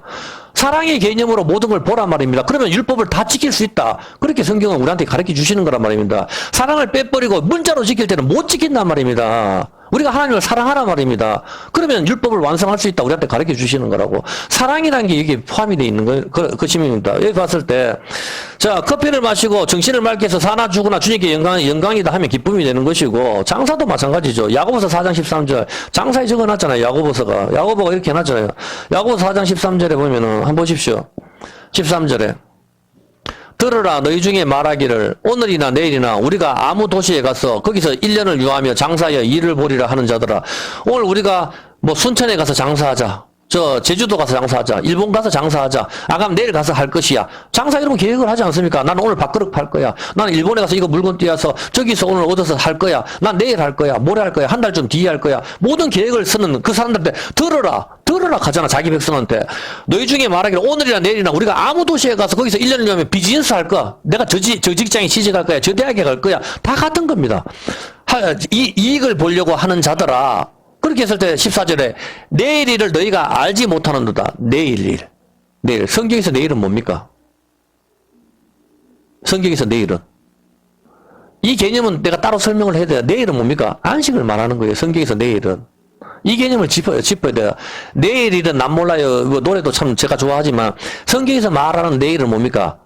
사랑의 개념으로 모든 걸 보란 말입니다. 그러면 율법을 다 지킬 수 있다. 그렇게 성경은 우리한테 가르쳐 주시는 거란 말입니다. 사랑을 빼버리고 문자로 지킬 때는 못 지킨단 말입니다. 우리가 하나님을 사랑하라 말입니다. 그러면 율법을 완성할 수 있다 우리한테 가르쳐 주시는 거라고. 사랑이라는 게 여기 포함이 되어 있는 것입니다. 여기 봤을 때, 자, 커피를 마시고 정신을 맑게 해서 사나 죽으나 주님께 영광이다 하면 기쁨이 되는 것이고, 장사도 마찬가지죠. 야고보서 4장 13절. 장사에 적어놨잖아요. 야고보가 이렇게 해놨잖아요. 야고보서 4장 13절에 보면은, 한번 보십시오. 13절에. 들으라 너희 중에 말하기를 오늘이나 내일이나 우리가 아무 도시에 가서 거기서 1년을 유하며 장사하여 일을 보리라 하는 자들아. 오늘 우리가 뭐 순천에 가서 장사하자. 저 제주도 가서 장사하자. 일본 가서 장사하자. 그럼 내일 가서 할 것이야. 장사 이런 계획을 하지 않습니까? 나는 오늘 밥그릇 팔 거야. 나는 일본에 가서 이거 물건 띄어서 저기서 오늘 얻어서 할 거야. 난 내일 할 거야. 모레 할 거야. 한 달 좀 뒤에 할 거야. 모든 계획을 쓰는 그 사람들한테 들으라 하잖아. 자기 백성한테. 너희 중에 말하기를 오늘이나 내일이나 우리가 아무 도시에 가서 거기서 1년을 하면 비즈니스 할 거야. 내가 저 직장에 취직할 거야. 저 대학에 갈 거야. 다 같은 겁니다. 이익을 보려고 하는 자들아. 그렇게 했을 때 14절에 내일 일을 너희가 알지 못하는도다. 내일 일. 내일. 성경에서 내일은 뭡니까? 성경에서 내일은. 이 개념은 내가 따로 설명을 해야 돼요. 내일은 뭡니까? 안식을 말하는 거예요. 성경에서 내일은. 이 개념을 짚어야 돼요. 내일 일은 난 몰라요. 노래도 참 제가 좋아하지만 성경에서 말하는 내일은 뭡니까?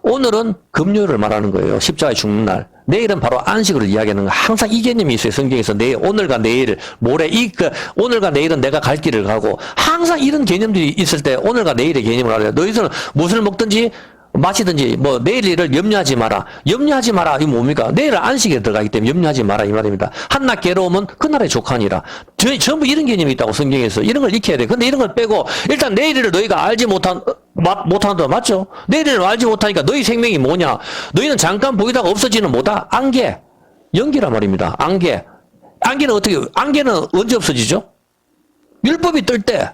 오늘은 금요일을 말하는 거예요. 십자가에 죽는 날. 내일은 바로 안식을 이야기하는 거. 항상 이 개념이 있어요. 성경에서 내일, 오늘과 내일, 모레, 오늘과 내일은 내가 갈 길을 가고, 항상 이런 개념들이 있을 때 오늘과 내일의 개념을 알아요. 너희들은 무엇을 먹든지 마시든지 뭐 내일 일을 염려하지 마라. 염려하지 마라. 이거 뭡니까? 내일은 안식에 들어가기 때문에 염려하지 마라 이 말입니다. 한낱 괴로움은 그날의 족하니라. 전부 이런 개념이 있다고 성경에서. 이런 걸 익혀야 돼. 근데 이런 걸 빼고 일단 내일을 너희가 알지 못한다. 맞죠? 내일을 알지 못하니까 너희 생명이 뭐냐? 너희는 잠깐 보이다가 없어지는 뭐다? 안개. 연기란 말입니다. 안개. 안개는 언제 없어지죠? 율법이 뜰 때.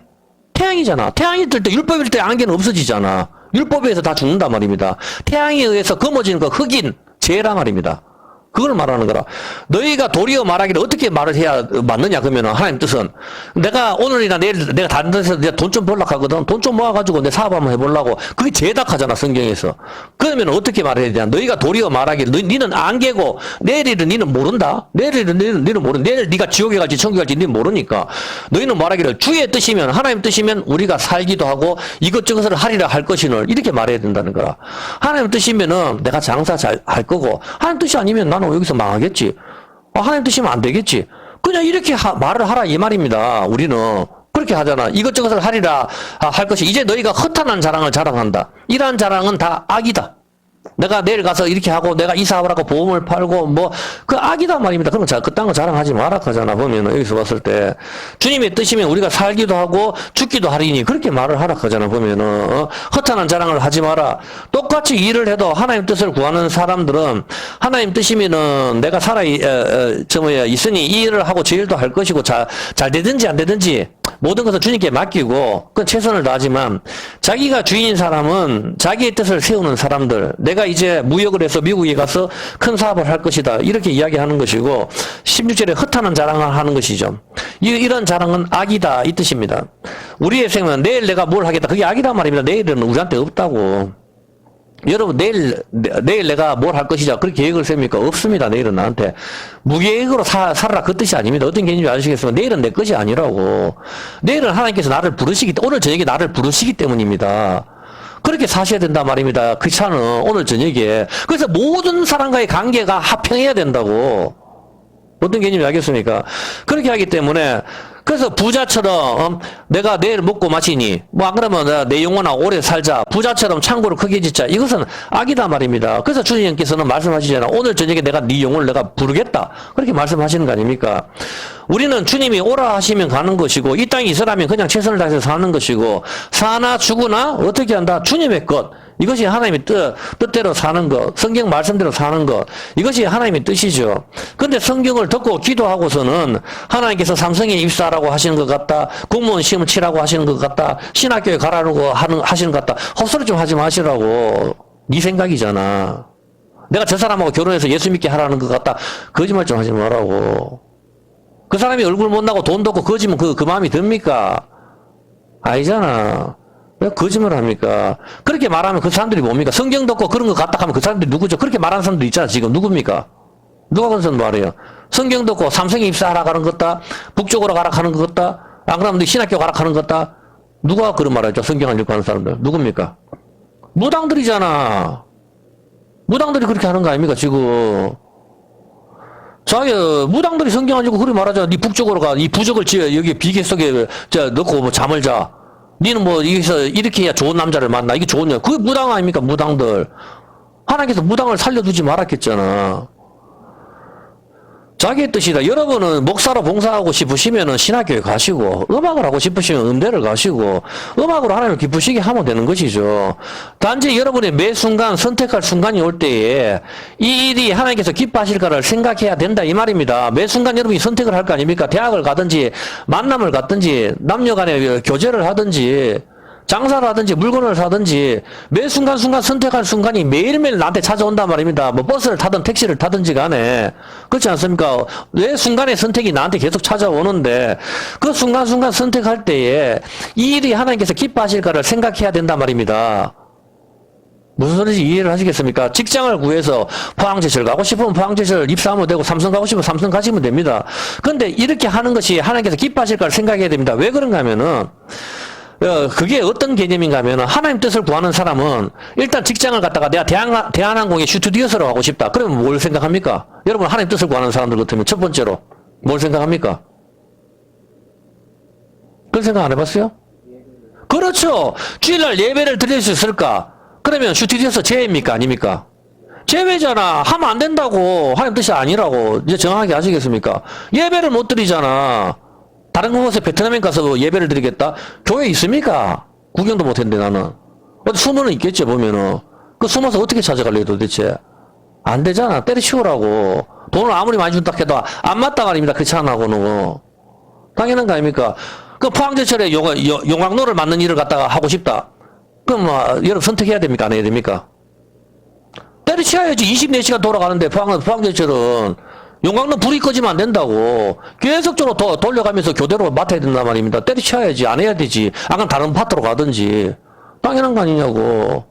태양이잖아. 태양이 뜰 때, 율법일 때 안개는 없어지잖아. 율법에 의해서 다 죽는단 말입니다. 태양에 의해서 검어지는 거 흑인, 죄란 말입니다. 그걸 말하는 거라. 너희가 도리어 말하기를 어떻게 말을 해야 맞느냐 그러면은 하나님 뜻은 내가 오늘이나 내일 내가 다른 데서 돈 좀 벌려고 하거든. 돈 좀 모아가지고 내 사업 한번 해보려고. 그게 죄닥하잖아 성경에서. 그러면 어떻게 말해야 되냐. 너희가 도리어 말하기를 니는 안개고 내일은 니는 모른다. 내일은 니는 모른다. 내일 니가 지옥에 갈지 천국에 갈지 니는 모르니까. 너희는 말하기를 주의 뜻이면 하나님 뜻이면 우리가 살기도 하고 이것저것을 하리라 할 것이늘 이렇게 말해야 된다는 거라. 하나님 뜻이면은 내가 장사 잘 할 거고 하나님 뜻이 아니면 나는 여기서 망하겠지. 하나님 뜻이면 안 되겠지. 그냥 이렇게 말을 하라 이 말입니다. 우리는 그렇게 하잖아. 이것저것을 하리라 할 것이 이제 너희가 허탄한 자랑을 자랑한다. 이러한 자랑은 다 악이다. 내가 내일 가서 이렇게 하고 내가 이 사업을 하고 보험을 팔고 뭐 그 악이다 말입니다. 그럼 그딴 거 자랑하지 마라 하잖아. 보면은 여기서 봤을 때 주님의 뜻이면 우리가 살기도 하고 죽기도 하리니 그렇게 말을 하라 하잖아. 보면은 허탄한 자랑을 하지 마라. 똑같이 일을 해도 하나님 뜻을 구하는 사람들은 하나님 뜻이면은 내가 있으니 이 일을 하고 저 일도 할 것이고 잘 되든지 안 되든지 모든 것을 주님께 맡기고 그 최선을 다하지만 자기가 주인인 사람은 자기의 뜻을 세우는 사람들 내가 이제 무역을 해서 미국에 가서 큰 사업을 할 것이다 이렇게 이야기하는 것이고 16절에 허탄한 자랑을 하는 것이죠. 이런 자랑은 악이다 이 뜻입니다. 우리의 생각은 내일 내가 뭘 하겠다 그게 악이다 말입니다. 내일은 우리한테 없다고. 여러분 내일 내가 뭘 할 것이자 그렇게 계획을 세웁니까? 없습니다. 내일은 나한테 무계획으로 살아라 그 뜻이 아닙니다. 어떤 개념인지 아시겠습니까? 내일은 내 것이 아니라고. 내일은 하나님께서 나를 부르시기 오늘 저녁에 나를 부르시기 때문입니다. 그렇게 사셔야 된단 말입니다. 크리스찬은 오늘 저녁에. 그래서 모든 사람과의 관계가 화평해야 된다고. 어떤 개념인지 알겠습니까? 그렇게 하기 때문에 그래서 부자처럼 내가 내일 먹고 마시니 뭐 안 그러면 내 영혼아 오래 살자 부자처럼 창고를 크게 짓자 이것은 악이다 말입니다. 그래서 주님께서는 말씀하시잖아. 오늘 저녁에 내가 네 영혼을 내가 부르겠다 그렇게 말씀하시는 거 아닙니까? 우리는 주님이 오라 하시면 가는 것이고 이 땅에 있으라면 그냥 최선을 다해서 사는 것이고 사나 죽으나 어떻게 한다? 주님의 것. 이것이 하나님의 뜻대로 사는 것, 성경 말씀대로 사는 것, 이것이 하나님의 뜻이죠. 근데 성경을 듣고 기도하고서는 하나님께서 삼성에 입사하라고 하시는 것 같다, 공무원 시험 치라고 하시는 것 같다, 신학교에 가라고 하시는 것 같다, 헛소리 좀 하지 마시라고. 네 생각이잖아. 내가 저 사람하고 결혼해서 예수 믿게 하라는 것 같다, 거짓말 좀 하지 말라고. 그 사람이 얼굴 못나고 돈도 없고 거짓면 그 마음이 듭니까? 아니잖아. 왜 거짓말을 합니까? 그렇게 말하면 그 사람들이 뭡니까? 성경 듣고 그런 거 같다 하면 그 사람들이 누구죠? 그렇게 말하는 사람들 있잖아, 지금. 누굽니까? 누가 그런 말이에요? 성경 듣고 삼성에 입사하라 가는 것 같다? 북쪽으로 가라 하는 것 같다? 안 그러면 너 신학교 가라 하는 것 같다? 누가 그런 말 하죠? 성경 안 읽고 하는 사람들. 누굽니까? 무당들이잖아. 무당들이 그렇게 하는 거 아닙니까, 지금? 자기, 무당들이 성경 안 읽고 그렇게 말하잖아. 니 북쪽으로 가. 이 부적을 지어, 여기 비계 속에, 넣고 뭐 잠을 자. 니는 뭐, 여기서 이렇게 해야 좋은 남자를 만나. 이게 좋은 여 그게 무당 아닙니까, 무당들. 하나님께서 무당을 살려두지 말았겠잖아. 자기의 뜻이다. 여러분은 목사로 봉사하고 싶으시면은 신학교에 가시고, 음악을 하고 싶으시면 음대를 가시고, 음악으로 하나님을 기쁘시게 하면 되는 것이죠. 단지 여러분의 매 순간 선택할 순간이 올 때에 이 일이 하나님께서 기뻐하실까를 생각해야 된다 이 말입니다. 매 순간 여러분이 선택을 할 거 아닙니까? 대학을 가든지 만남을 갖든지 남녀 간에 교제를 하든지 장사를 하든지 물건을 사든지 매 순간순간 선택할 순간이 매일매일 나한테 찾아온단 말입니다. 뭐 버스를 타든 택시를 타든지 간에 그렇지 않습니까? 매 순간의 선택이 나한테 계속 찾아오는데 그 순간순간 선택할 때에 이 일이 하나님께서 기뻐하실까를 생각해야 된단 말입니다. 무슨 소리인지 이해를 하시겠습니까? 직장을 구해서 포항제철 가고 싶으면 포항제철 입사하면 되고 삼성 가고 싶으면 삼성 가시면 됩니다. 그런데 이렇게 하는 것이 하나님께서 기뻐하실까를 생각해야 됩니다. 왜 그런가 하면은 그게 어떤 개념인가 하면 하나님 뜻을 구하는 사람은 일단 직장을 갖다가 내가 대한항공의 슈튜디오스로 하고 싶다. 그러면 뭘 생각합니까? 여러분 하나님 뜻을 구하는 사람들 같으면 첫 번째로 뭘 생각합니까? 그런 생각 안 해봤어요? 그렇죠. 주일날 예배를 드릴 수 있을까? 그러면 슈튜디오스 제외입니까? 아닙니까? 제외잖아. 하면 안 된다고. 하나님 뜻이 아니라고. 이제 정확하게 아시겠습니까? 예배를 못 드리잖아. 다른 곳에 베트남에 가서 예배를 드리겠다? 교회 있습니까? 구경도 못 했는데 나는. 어디 숨어는 있겠지 보면은. 그 숨어서 어떻게 찾아갈래요 도대체? 안 되잖아. 때려치우라고. 돈을 아무리 많이 준다 해도 안 맞다 말입니다. 그렇지 않아고는. 당연한 거 아닙니까? 그 포항제철에 용광로를 맞는 일을 갖다가 하고 싶다. 그럼 뭐 여러분 선택해야 됩니까? 안 해야 됩니까? 때려치워야지. 24시간 돌아가는데 포항제철은 용광로 불이 꺼지면 안 된다고. 계속적으로 돌려가면서 교대로 맡아야 된단 말입니다. 때려쳐야지. 안 해야 되지. 안 그러면 다른 파트로 가든지. 당연한 거 아니냐고.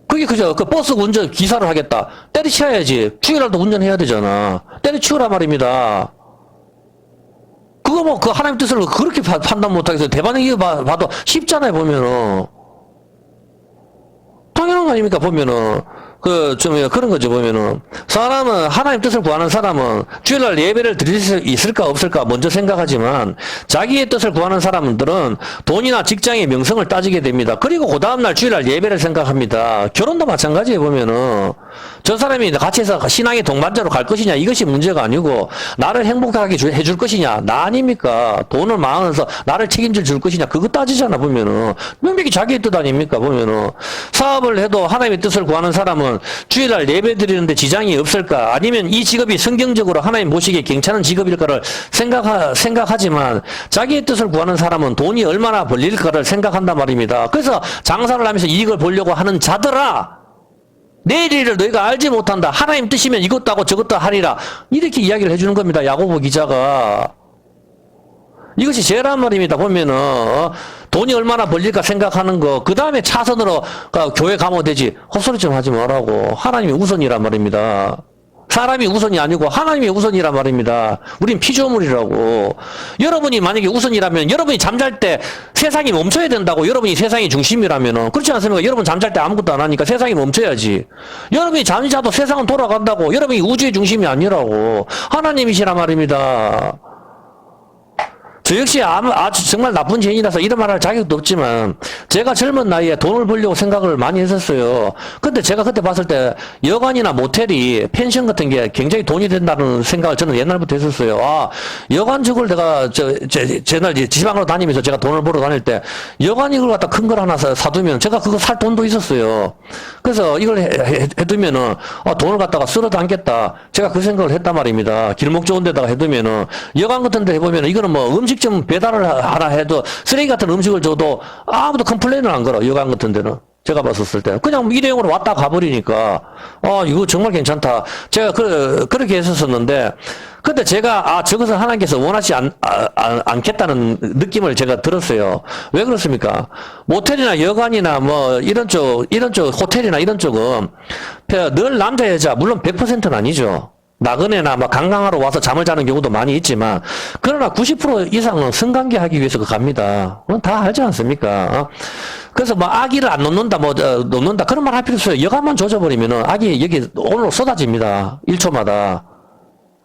그게 그저 그 버스 운전 기사를 하겠다. 때려쳐야지. 주일날도 운전해야 되잖아. 때려치우라 말입니다. 그거 뭐 그 하나님 뜻을 그렇게 판단 못하겠어요. 대반응이 봐도 쉽잖아요 보면은. 당연한 거 아닙니까 보면은. 그런 거죠, 보면은. 사람은, 하나님 뜻을 구하는 사람은 주일날 예배를 드릴 수 있을까, 없을까 먼저 생각하지만, 자기의 뜻을 구하는 사람들은 돈이나 직장의 명성을 따지게 됩니다. 그리고 그 다음날 주일날 예배를 생각합니다. 결혼도 마찬가지예요, 보면은. 저 사람이 같이 해서 신앙의 동반자로 갈 것이냐, 이것이 문제가 아니고, 나를 행복하게 해줄 것이냐, 나 아닙니까? 돈을 많아서 나를 책임질 줄 것이냐, 그거 따지잖아, 보면은. 명백히 자기의 뜻 아닙니까, 보면은. 사업을 해도 하나님의 뜻을 구하는 사람은 주일날 예배 드리는데 지장이 없을까? 아니면 이 직업이 성경적으로 하나님 보시기에 괜찮은 직업일까를 생각하지만 자기의 뜻을 구하는 사람은 돈이 얼마나 벌릴까를 생각한단 말입니다. 그래서 장사를 하면서 이익을 보려고 하는 자들아! 내일 일을 너희가 알지 못한다. 하나님 뜻이면 이것도 하고 저것도 하리라. 이렇게 이야기를 해주는 겁니다. 야고보 기자가. 이것이 죄란 말입니다. 보면은 돈이 얼마나 벌릴까 생각하는 거. 그 다음에 차선으로 교회 가면 되지. 헛소리 좀 하지 말라고. 하나님이 우선이란 말입니다. 사람이 우선이 아니고 하나님이 우선이란 말입니다. 우린 피조물이라고. 여러분이 만약에 우선이라면 여러분이 잠잘 때 세상이 멈춰야 된다고. 여러분이 세상이 중심이라면은. 그렇지 않습니까? 여러분 잠잘 때 아무것도 안 하니까 세상이 멈춰야지. 여러분이 잠이 자도 세상은 돌아간다고. 여러분이 우주의 중심이 아니라고. 하나님이시란 말입니다. 저 역시 아주 정말 나쁜 죄인이라서 이런 말 할 자격도 없지만 제가 젊은 나이에 돈을 벌려고 생각을 많이 했었어요. 근데 제가 그때 봤을 때 여관이나 모텔이 펜션 같은 게 굉장히 돈이 된다는 생각을 저는 옛날부터 했었어요. 아, 여관 저걸 내가 제날 지방으로 다니면서 제가 돈을 벌어 다닐 때 여관 이걸 갖다 큰 걸 하나 사두면 제가 그거 살 돈도 있었어요. 그래서 이걸 해두면은 돈을 갖다가 쓸어 담겠다. 제가 그 생각을 했단 말입니다. 길목 좋은 데다가 해두면은 여관 같은 데 해보면은 이거는 뭐 음식점 배달을 하나 해도 쓰레기 같은 음식을 줘도 아무도 컴플레인을 안 걸어. 여관 같은 데는. 제가 봤었을 때. 그냥 일회용으로 왔다 가버리니까, 이거 정말 괜찮다. 제가 그렇게 했었었는데, 근데 제가, 저것은 하나님께서 원하지 않겠다는 느낌을 제가 들었어요. 왜 그렇습니까? 모텔이나 여관이나 뭐, 이런 쪽, 호텔이나 이런 쪽은, 늘 남자, 여자, 물론 100%는 아니죠. 나그네나 막 관광하러 와서 잠을 자는 경우도 많이 있지만, 그러나 90% 이상은 성관계하기 위해서 갑니다. 그건 다 알지 않습니까? 그래서 뭐 아기를 안 놓는다, 놓는다, 그런 말 할 필요 없어요. 여간만 조져버리면은 아기 여기 오늘로 쏟아집니다. 1초마다.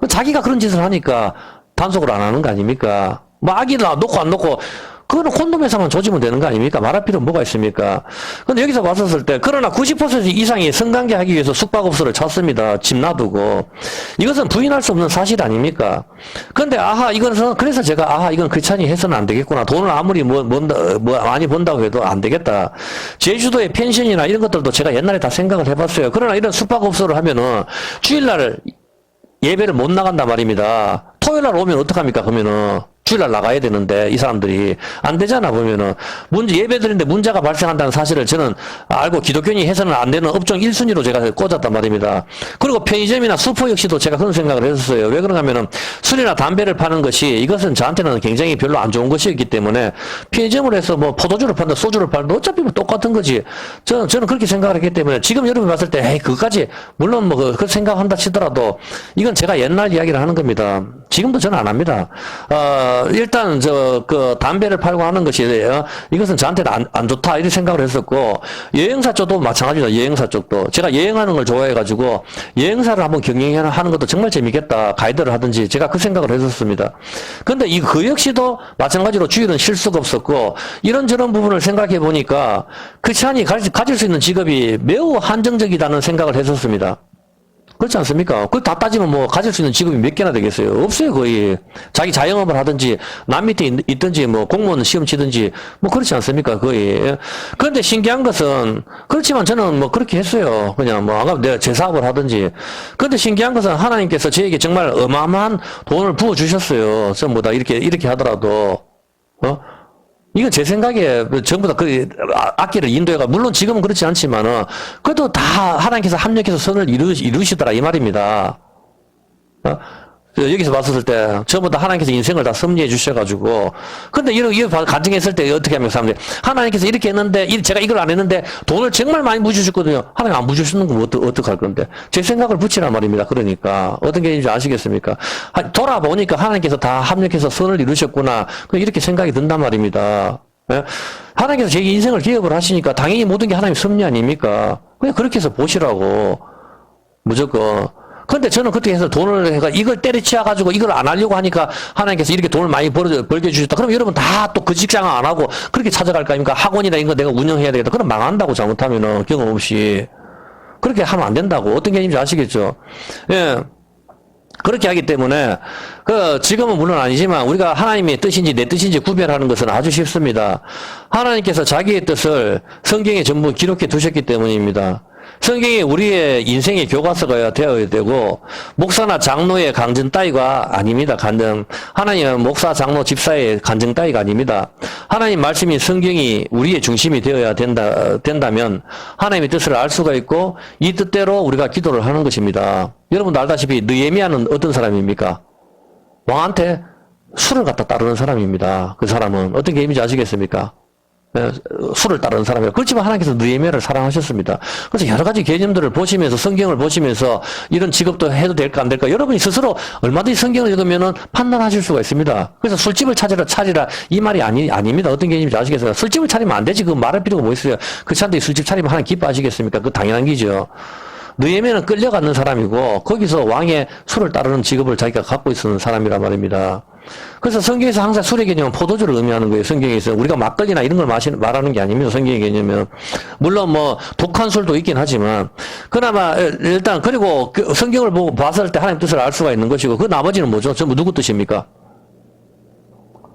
자기가 그런 짓을 하니까 단속을 안 하는 거 아닙니까? 뭐 아기를 놓고 안 놓고, 그거는 콘돔에서만 조지면 되는 거 아닙니까? 말할 필요는 뭐가 있습니까? 근데 여기서 왔었을 때, 그러나 90% 이상이 성관계 하기 위해서 숙박업소를 찾습니다. 집 놔두고. 이것은 부인할 수 없는 사실 아닙니까? 근데, 그래서 제가, 이건 그찬이 해서는 안 되겠구나. 돈을 아무리 많이 번다고 해도 안 되겠다. 제주도의 펜션이나 이런 것들도 제가 옛날에 다 생각을 해봤어요. 그러나 이런 숙박업소를 하면은, 주일날 예배를 못 나간단 말입니다. 토요일날 오면 어떡합니까? 그러면은. 주일날 나가야 되는데 이 사람들이 안 되잖아. 보면은 예배드리는데 문제가 발생한다는 사실을 저는 알고 기독교인이 해서는 안 되는 업종 1순위로 제가 꽂았단 말입니다. 그리고 편의점이나 슈퍼 역시도 제가 그런 생각을 했었어요. 왜 그런가 하면은 술이나 담배를 파는 것이 이것은 저한테는 굉장히 별로 안 좋은 것이었기 때문에 편의점을 해서 뭐 포도주를 판다 소주를 팔다 어차피 뭐 똑같은 거지. 저는 그렇게 생각을 했기 때문에 지금 여러분 봤을 때 에이 그거까지 물론 뭐 그 생각한다 치더라도 이건 제가 옛날 이야기를 하는 겁니다. 지금도 저는 안 합니다. 일단 담배를 팔고 하는 것이 이것은 저한테는 안 좋다 이렇게 생각을 했었고, 여행사 쪽도 마찬가지다. 여행사 쪽도 제가 여행하는 걸 좋아해 가지고 여행사를 한번 경영하는 것도 정말 재밌겠다. 가이드를 하든지 제가 그 생각을 했었습니다. 근데 그 역시도 마찬가지로 주일은 쉴 수가 없었고, 이런저런 부분을 생각해 보니까 크리스찬이 가질 수 있는 직업이 매우 한정적이다는 생각을 했었습니다. 그렇지 않습니까? 그걸 다 따지면 뭐 가질 수 있는 직업이 몇 개나 되겠어요? 없어요, 거의. 자기 자영업을 하든지 남 밑에 있든지 뭐 공무원 시험 치든지 뭐 그렇지 않습니까? 거의. 그런데 신기한 것은 그렇지만 저는 뭐 그렇게 했어요. 그냥 뭐 안 가면 내가 제 사업을 하든지. 그런데 신기한 것은 하나님께서 저에게 정말 어마어마한 돈을 부어 주셨어요. 전부 다 이렇게 하더라도 이건 제 생각에 전부 다 악기를 인도해가 물론 지금은 그렇지 않지만은 그래도 다 하나님께서 합력해서 선을 이루시더라 이 말입니다. 여기서 봤을 때 전부 다 하나님께서 인생을 다 섭리해 주셔가지고 근데 이거 가정했을 때 어떻게 하면 사람들이 하나님께서 이렇게 했는데 제가 이걸 안 했는데 돈을 정말 많이 부주셨거든요. 하나님 안 부주시는 건 어떡할 건데 제 생각을 붙이란 말입니다. 그러니까 어떤 게 있는지 아시겠습니까? 돌아보니까 하나님께서 다 합력해서 선을 이루셨구나 이렇게 생각이 든단 말입니다. 예? 하나님께서 제 인생을 기업을 하시니까 당연히 모든 게 하나님 섭리 아닙니까? 그냥 그렇게 해서 보시라고 무조건. 근데 저는 그때 해서 돈을 해가 이걸 때려치워가지고 이걸 안 하려고 하니까 하나님께서 이렇게 돈을 많이 벌게 주셨다. 그럼 여러분 다 또 그 직장을 안 하고 그렇게 찾아갈 거 아닙니까? 학원이나 이런 거 내가 운영해야 되겠다. 그럼 망한다고 잘못하면은 경험 없이. 그렇게 하면 안 된다고. 어떤 게 있는지 아시겠죠? 예. 그렇게 하기 때문에, 지금은 물론 아니지만, 우리가 하나님의 뜻인지 내 뜻인지 구별하는 것은 아주 쉽습니다. 하나님께서 자기의 뜻을 성경에 전부 기록해 두셨기 때문입니다. 성경이 우리의 인생의 교과서가 되어야 되고, 목사나 장로의 강정 따위가 아닙니다. 하나님은 목사, 장로, 집사의 간증 따위가 아닙니다. 하나님 말씀이 성경이 우리의 중심이 되어야 된다면, 하나님의 뜻을 알 수가 있고, 이 뜻대로 우리가 기도를 하는 것입니다. 여러분도 알다시피, 느헤미야는 어떤 사람입니까? 왕한테 술을 갖다 따르는 사람입니다. 그 사람은 어떤 게임인지 아시겠습니까? 술을 따르는 사람이에요. 그렇지만 하나님께서 느헤미야를 사랑하셨습니다. 그래서 여러 가지 개념들을 보시면서 성경을 보시면서 이런 직업도 해도 될까 안 될까 여러분이 스스로 얼마든지 성경을 읽으면은 판단하실 수가 있습니다. 그래서 술집을 차리라 이 말이 아닙니다. 어떤 개념인지 아시겠어요? 술집을 차리면 안 되지. 그 말할 필요가 뭐 있어요? 그 사람들이 술집 차리면 하나님 기뻐하시겠습니까? 그 당연한 기죠. 느헤미야는 끌려가는 사람이고 거기서 왕의 술을 따르는 직업을 자기가 갖고 있었는 사람이란 말입니다. 그래서 성경에서 항상 술의 개념은 포도주를 의미하는 거예요. 성경에서 우리가 막걸리나 이런 걸 말하는 게 아닙니다. 성경의 개념은 물론 뭐 독한 술도 있긴 하지만 그나마 일단 그리고 성경을 보고 봤을 때 하나님 뜻을 알 수가 있는 것이고 그 나머지는 뭐죠? 전부 누구 뜻입니까?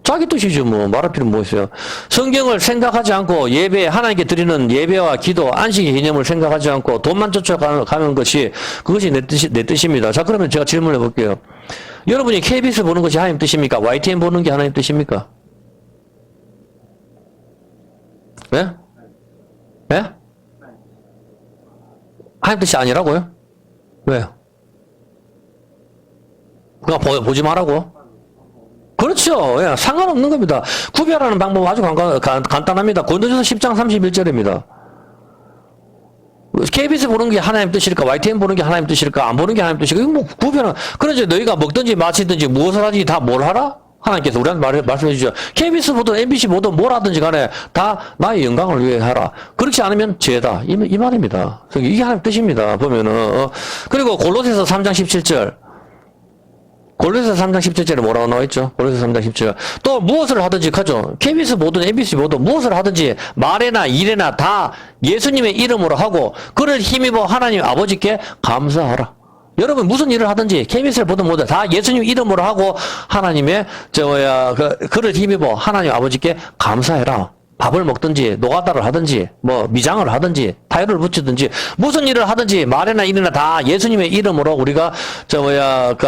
자기 뜻이죠. 뭐 말할 필요는 뭐 있어요. 성경을 생각하지 않고 하나님께 드리는 예배와 기도, 안식의 개념을 생각하지 않고 돈만 쫓아가는 것이 그것이 내 뜻입니다. 자, 그러면 제가 질문해 볼게요. 여러분이 KBS 보는 것이 하나님 뜻입니까? YTN 보는 게 하나님 뜻입니까? 예? 예? 하나님 뜻이 아니라고요? 왜요? 그냥 보지 말라고? 그렇죠. 예, 상관없는 겁니다. 구별하는 방법은 아주 간단합니다. 고린도전서 10장 31절입니다. KBS 보는 게 하나님 뜻일까? YTN 보는 게 하나님 뜻일까? 안 보는 게 하나님 뜻일까? 이거 뭐 구별은, 그러지 너희가 먹든지 마시든지 무엇을 하든지 다 뭘 하라? 하나님께서 우리한테 말씀해 주죠. KBS 보든 MBC 보든 뭘 하든지 간에 다 나의 영광을 위해 하라. 그렇지 않으면 죄다. 이 말입니다. 이게 하나님 뜻입니다. 보면은. 그리고 골로새서 3장 17절. 골로새서 3장 17절에 뭐라고 나와있죠? 골로새서 3장 17절. 또 무엇을 하든지 하죠. KBS 보든 MBC 보든 무엇을 하든지 말에나 일에나 다 예수님의 이름으로 하고 그를 힘입어 하나님 아버지께 감사하라. 여러분 무슨 일을 하든지 KBS를 보든 뭐든 다 예수님 이름으로 하고 하나님의 그를 힘입어 하나님 아버지께 감사해라. 밥을 먹든지 노가다를 하든지 뭐 미장을 하든지 타일을 붙이든지 무슨 일을 하든지 말이나 일이나 다 예수님의 이름으로 우리가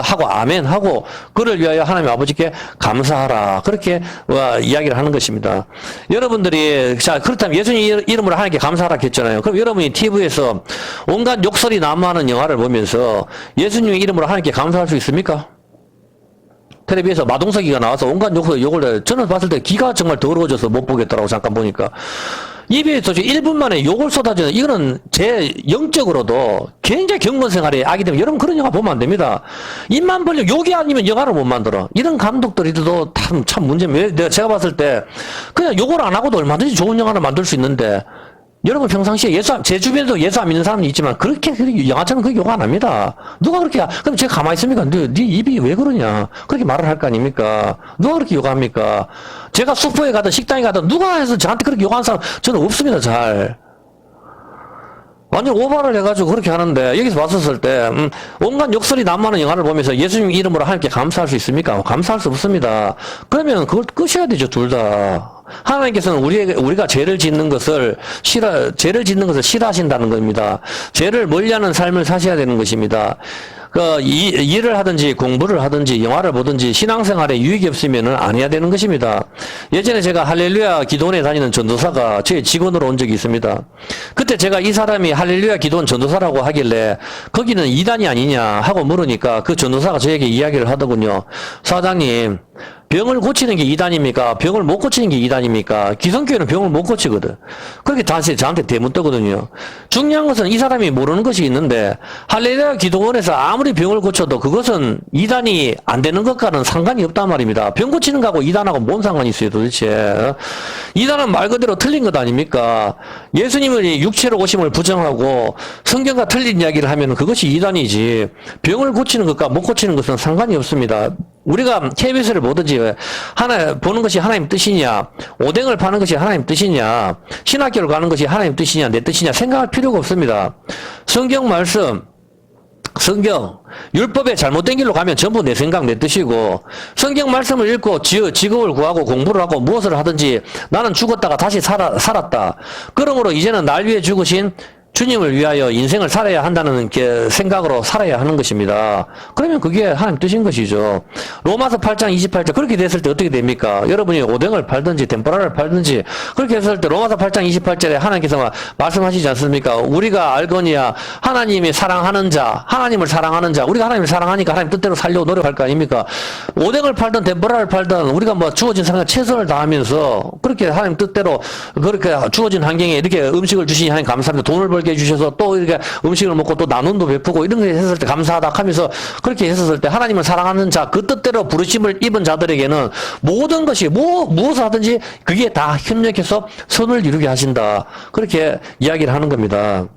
하고 아멘 하고 그를 위하여 하나님 아버지께 감사하라. 그렇게 이야기를 하는 것입니다. 여러분들이 자 그렇다면 예수님 이름으로 하나님께 감사하라 했잖아요. 그럼 여러분이 TV에서 온갖 욕설이 난무하는 영화를 보면서 예수님의 이름으로 하나님께 감사할 수 있습니까? 텔레비에서 마동석이가 나와서 온갖 욕을 해. 저는 봤을 때 기가 정말 더러워져서 못 보겠더라고 잠깐 보니까. 입에 도대체 1분 만에 욕을 쏟아지는 이거는 제 영적으로도 굉장히 경건 생활에 악이 되면 여러분 그런 영화 보면 안 됩니다. 입만 벌려 욕이 아니면 영화를 못 만들어. 이런 감독들이도 참 문제입니다. 제가 봤을 때 그냥 욕을 안 하고도 얼마든지 좋은 영화를 만들 수 있는데 여러분 평상시에 제 주변에도 예수 안 믿는 사람이 있지만 그렇게 영화처럼 그렇게 욕 안 합니다. 누가 그렇게, 그럼 제가 가만히 있습니까? 네 입이 왜 그러냐? 그렇게 말을 할 거 아닙니까? 누가 그렇게 욕합니까? 제가 슈퍼에 가든 식당에 가든 누가 해서 저한테 그렇게 욕하는 사람 저는 없습니다, 잘. 완전 오버를 해가지고 그렇게 하는데 여기서 봤었을 때 온갖 욕설이 난무하는 영화를 보면서 예수님 이름으로 하나님께 감사할 수 있습니까? 감사할 수 없습니다. 그러면 그걸 끄셔야 되죠, 둘 다. 하나님께서는 우리가 죄를 짓는 것을 싫어하신다는 겁니다. 죄를 멀리하는 삶을 사셔야 되는 것입니다. 일을 하든지 공부를 하든지 영화를 보든지 신앙생활에 유익이 없으면 안 해야 되는 것입니다. 예전에 제가 할렐루야 기도원에 다니는 전도사가 제 직원으로 온 적이 있습니다. 그때 제가 이 사람이 할렐루야 기도원 전도사라고 하길래 거기는 이단이 아니냐 하고 물으니까 그 전도사가 저에게 이야기를 하더군요. 사장님, 병을 고치는 게 이단입니까? 병을 못 고치는 게 이단입니까? 기성교회는 병을 못 고치거든. 그렇게 다시 저한테 대문 뜨거든요. 중요한 것은 이 사람이 모르는 것이 있는데 할렐루야 기도원에서 아무리 병을 고쳐도 그것은 이단이 안 되는 것과는 상관이 없단 말입니다. 병 고치는 거하고 이단하고 뭔 상관이 있어요 도대체. 이단은 말 그대로 틀린 것 아닙니까? 예수님의 육체로 오심을 부정하고 성경과 틀린 이야기를 하면 그것이 이단이지 병을 고치는 것과 못 고치는 것은 상관이 없습니다. 우리가 KBS를 보든지 보는 것이 하나님 뜻이냐, 오뎅을 파는 것이 하나님 뜻이냐, 신학교를 가는 것이 하나님 뜻이냐, 내 뜻이냐 생각할 필요가 없습니다. 성경 말씀, 성경, 율법에 잘못된 길로 가면 전부 내 생각, 내 뜻이고 성경 말씀을 읽고 직업을 구하고 공부를 하고 무엇을 하든지 나는 죽었다가 다시 살았다. 그러므로 이제는 날 위해 죽으신 주님을 위하여 인생을 살아야 한다는 생각으로 살아야 하는 것입니다. 그러면 그게 하나님 뜻인 것이죠. 로마서 8장 28절 그렇게 됐을 때 어떻게 됩니까? 여러분이 오뎅을 팔든지 덴포라를 팔든지 그렇게 했을 때 로마서 8장 28절에 하나님께서 말씀하시지 않습니까? 우리가 알거니와 하나님이 사랑하는 자, 하나님을 사랑하는 자, 우리가 하나님을 사랑하니까 하나님 뜻대로 살려고 노력할 거 아닙니까? 오뎅을 팔든 덴포라를 팔든 우리가 뭐 주어진 상황에 최선을 다하면서 그렇게 하나님 뜻대로 그렇게 주어진 환경에 이렇게 음식을 주시니 하나님 감사합니다. 돈을 벌게 해주셔서 또 이렇게 음식을 먹고 또 나눔도 베푸고 이런 거 했을 때 감사하다 하면서 그렇게 했었을 때 하나님을 사랑하는 자, 그 뜻대로 부르심을 입은 자들에게는 모든 것이 무엇을 하든지 그게 다 협력해서 선을 이루게 하신다. 그렇게 이야기를 하는 겁니다.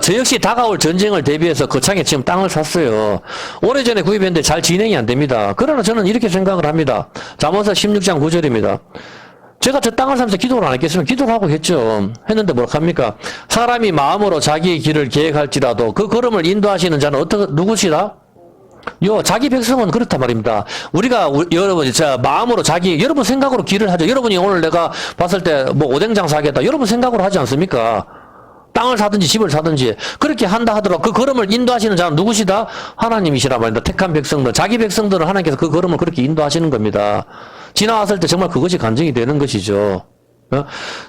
저 역시 다가올 전쟁을 대비해서 거창에 지금 땅을 샀어요. 오래전에 구입했는데 잘 진행이 안 됩니다. 그러나 저는 이렇게 생각을 합니다. 잠언서 16장 9절입니다. 제가 저 땅을 사면서 기도를 안 했겠으면 기도를 하고 했죠. 했는데 뭐랍니까? 사람이 마음으로 자기의 길을 계획할지라도 그 걸음을 인도하시는 자는 누구시다? 자기 백성은 그렇단 말입니다. 우리가 여러분 마음으로 여러분 생각으로 길을 하죠. 여러분이 오늘 내가 봤을 때 뭐 오뎅 장사하겠다. 여러분 생각으로 하지 않습니까? 땅을 사든지 집을 사든지 그렇게 한다 하더라도 그 걸음을 인도하시는 자는 누구시다? 하나님이시라 말입니다. 택한 백성들, 자기 백성들은 하나님께서 그 걸음을 그렇게 인도하시는 겁니다. 지나왔을 때 정말 그것이 간증이 되는 것이죠.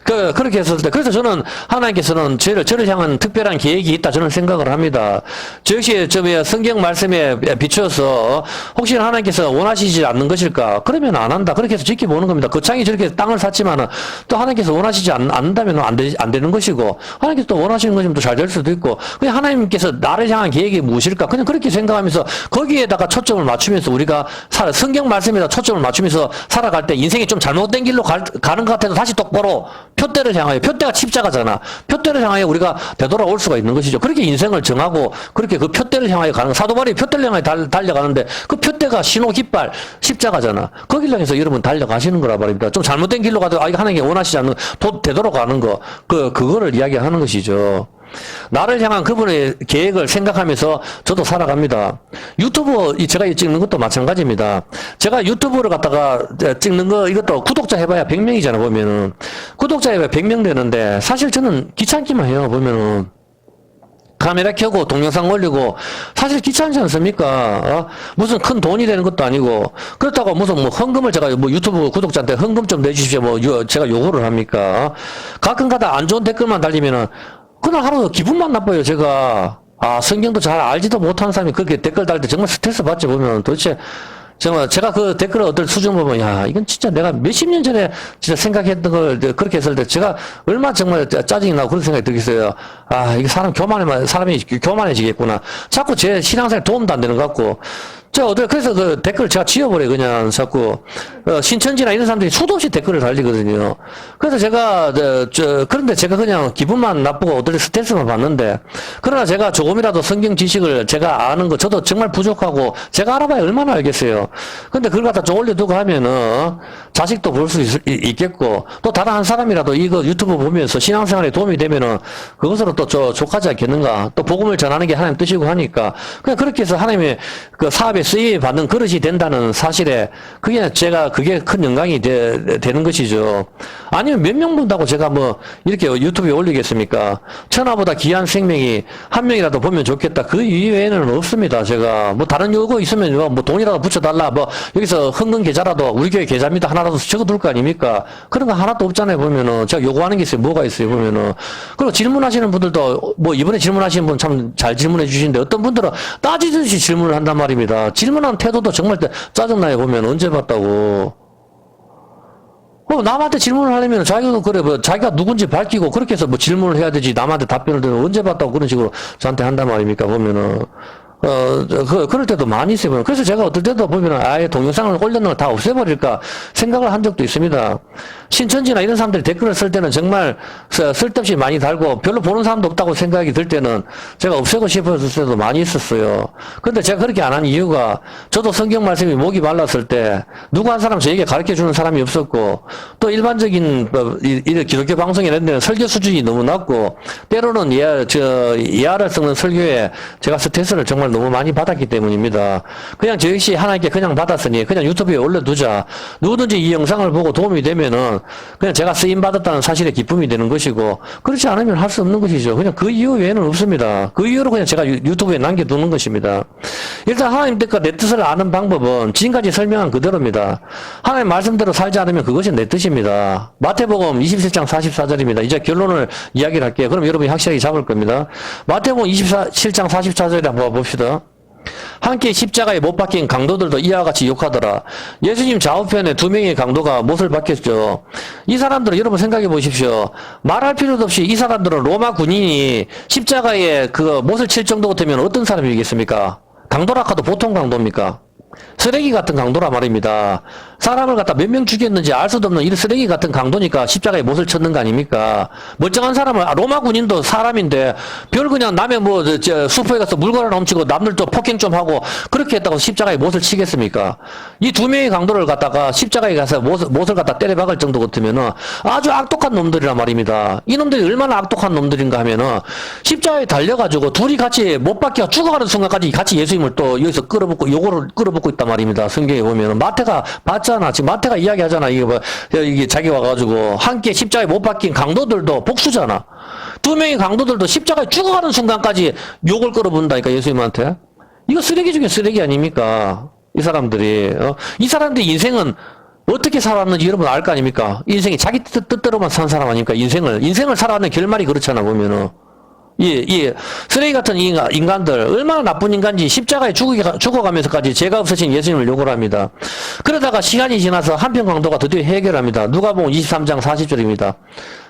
그렇게 했을 때, 그래서 저는 하나님께서는 저를 향한 특별한 계획이 있다, 저는 생각을 합니다. 저 역시, 성경 말씀에 비추어서, 혹시 하나님께서 원하시지 않는 것일까? 그러면 안 한다. 그렇게 해서 지켜보는 겁니다. 거창이 저렇게 땅을 샀지만은, 또 하나님께서 원하시지 않는다면 안 되는 것이고, 하나님께서 또 원하시는 것이면 또 잘 될 수도 있고, 그냥 하나님께서 나를 향한 계획이 무엇일까? 그냥 그렇게 생각하면서, 거기에다가 초점을 맞추면서 우리가 성경 말씀에다 초점을 맞추면서 살아갈 때 인생이 좀 잘못된 길로 가는 것 같아도 다시 똑바로 표대를 향하여, 표대가 십자가잖아. 표대를 향하여 우리가 되돌아올 수가 있는 것이죠. 그렇게 인생을 정하고 그렇게 그 표대를 향하여 가는, 사도 바울이 표대를 향하여 달려가는데 그 표대가 신호 깃발 십자가잖아. 거기를 향해서 여러분 달려가시는 거라 말입니다. 좀 잘못된 길로 가도 이거 하나님께 원하시지 않는 되돌아가는 거, 그거를 이야기하는 것이죠. 나를 향한 그분의 계획을 생각하면서 저도 살아갑니다. 유튜브 제가 찍는 것도 마찬가지입니다. 제가 유튜브를 갖다가 찍는 거, 이것도 구독자 해봐야 100명이잖아, 보면은. 구독자 해봐야 100명 되는데, 사실 저는 귀찮기만 해요, 보면은. 카메라 켜고 동영상 올리고 사실 귀찮지 않습니까? 무슨 큰 돈이 되는 것도 아니고 그렇다고 무슨 뭐 헌금을 제가 뭐 유튜브 구독자한테 헌금 좀 내주십시오 뭐 제가 요구를 합니까? 가끔가다 안 좋은 댓글만 달리면은 그날 하루 기분만 나빠요 제가. 성경도 잘 알지도 못하는 사람이 그렇게 댓글 달 때 정말 스트레스 받지 보면 도대체 정말 제가 그 댓글을 어떨 수준 보면 야 이건 진짜 내가 몇십 년 전에 진짜 생각했던 걸 그렇게 했을 때 제가 얼마나 정말 짜증이 나고 그런 생각이 들겠어요. 이게 사람이 교만해지겠구나. 자꾸 제 신앙생활에 도움도 안 되는 것 같고 그래서 그 댓글 제가 지워버려요, 그냥, 자꾸. 신천지나 이런 사람들이 수도 없이 댓글을 달리거든요. 그래서 제가, 그런데 제가 그냥 기분만 나쁘고 어떨 때 스트레스만 받는데, 그러나 제가 조금이라도 성경 지식을 제가 아는 거, 저도 정말 부족하고, 제가 알아봐야 얼마나 알겠어요. 근데 그걸 갖다 좀 올려두고 하면은, 자식도 볼 수 있겠고, 또 다른 한 사람이라도 이거 유튜브 보면서 신앙생활에 도움이 되면은, 그것으로 또 족하지 않겠는가. 또 복음을 전하는 게 하나님 뜻이고 하니까, 그냥 그렇게 해서 하나님의 그 사업에 쓰임 받는 그릇이 된다는 사실에 그게 큰 영광이 되는 것이죠. 아니면 몇 명 본다고 제가 뭐 이렇게 유튜브에 올리겠습니까? 천하보다 귀한 생명이 한 명이라도 보면 좋겠다. 그 이외에는 없습니다. 제가 뭐 다른 요구 있으면 뭐 돈이라도 붙여달라. 뭐 여기서 헌금 계좌라도 우리 교회 계좌입니다. 하나라도 적어둘 거 아닙니까? 그런 거 하나도 없잖아요. 보면은 제가 요구하는 게 있어요. 뭐가 있어요. 보면은 그리고 질문하시는 분들도 뭐 이번에 질문하신 분 참 잘 질문해 주시는데 어떤 분들은 따지듯이 질문을 한단 말입니다. 질문하는 태도도 정말 짜증나요, 보면. 언제 봤다고. 남한테 질문을 하려면 자기도 그래, 뭐, 자기가 누군지 밝히고 그렇게 해서 뭐 질문을 해야 되지. 남한테 답변을 드리면 언제 봤다고 그런 식으로 저한테 한단 말입니까, 보면은. 그럴 때도 많이 있어요. 그래서 제가 어떨 때도 보면은 아예 동영상을 올려놓은 걸 다 없애버릴까 생각을 한 적도 있습니다. 신천지나 이런 사람들이 댓글을 쓸 때는 정말 쓸데없이 많이 달고 별로 보는 사람도 없다고 생각이 들 때는 제가 없애고 싶었을 때도 많이 있었어요. 근데 제가 그렇게 안 한 이유가 저도 성경 말씀이 목이 말랐을 때 누구 한 사람 저에게 가르쳐 주는 사람이 없었고 또 일반적인 이 기독교 방송에 이런 데는 설교 수준이 너무 낮고 때로는 예화를 섞는 설교에 제가 스트레스를 정말 너무 많이 받았기 때문입니다. 그냥 저 역시 하나님께 그냥 받았으니 그냥 유튜브에 올려두자. 누구든지 이 영상을 보고 도움이 되면은 그냥 제가 쓰임받았다는 사실에 기쁨이 되는 것이고 그렇지 않으면 할 수 없는 것이죠. 그냥 그 이유 외에는 없습니다. 그 이유로 그냥 제가 유튜브에 남겨두는 것입니다. 일단 하나님 뜻과 내 뜻을 아는 방법은 지금까지 설명한 그대로입니다. 하나님 말씀대로 살지 않으면 그것이 내 뜻입니다. 마태복음 27장 44절입니다. 이제 결론을 이야기를 할게요. 그럼 여러분이 확실하게 잡을 겁니다. 마태복음 27장 44절에 한번 봅시다. 함께 십자가에 못 박힌 강도들도 이와 같이 욕하더라. 예수님 좌우편에 두 명의 강도가 못을 박혔죠. 이 사람들은 여러분 생각해 보십시오. 말할 필요도 없이 이 사람들은 로마 군인이 십자가에 그 못을 칠 정도 같으면 어떤 사람이겠습니까? 강도라 카도 보통 강도입니까? 쓰레기 같은 강도라 말입니다. 사람을 갖다 몇 명 죽였는지 알 수도 없는 이런 쓰레기 같은 강도니까 십자가에 못을 쳤는 거 아닙니까? 멀쩡한 사람을, 로마 군인도 사람인데, 별 그냥 남의 슈퍼에 가서 물건을 훔치고 남들도 폭행 좀 하고, 그렇게 했다고 십자가에 못을 치겠습니까? 이 두 명의 강도를 갖다가 십자가에 가서 못을 갖다 때려박을 정도 같으면은 아주 악독한 놈들이란 말입니다. 이 놈들이 얼마나 악독한 놈들인가 하면은 십자가에 달려가지고 둘이 같이 못 박혀 죽어가는 순간까지 같이 예수님을 또 여기서 요거를 끌어붙고 있단 말입니다. 성경에 보면은 마태가 봤잖아. 지금 마태가 이야기하잖아. 이게 자기 와가지고 함께 십자가에 못 박힌 강도들도 복수잖아. 두 명의 강도들도 십자가에 죽어가는 순간까지 욕을 끌어본다니까 예수님한테. 이거 쓰레기 중에 쓰레기 아닙니까? 이 사람들이 인생은 어떻게 살았는지 여러분 알 거 아닙니까? 인생이 자기 뜻대로만 산 사람 아닙니까? 인생을 살아왔는 결말이 그렇잖아, 보면은. 쓰레기 같은 인간들, 얼마나 나쁜 인간인지 십자가에 죽어가면서까지 죄가 없으신 예수님을 욕을 합니다. 그러다가 시간이 지나서 한편 강도가 드디어 해결합니다. 누가복음 23장 40절입니다.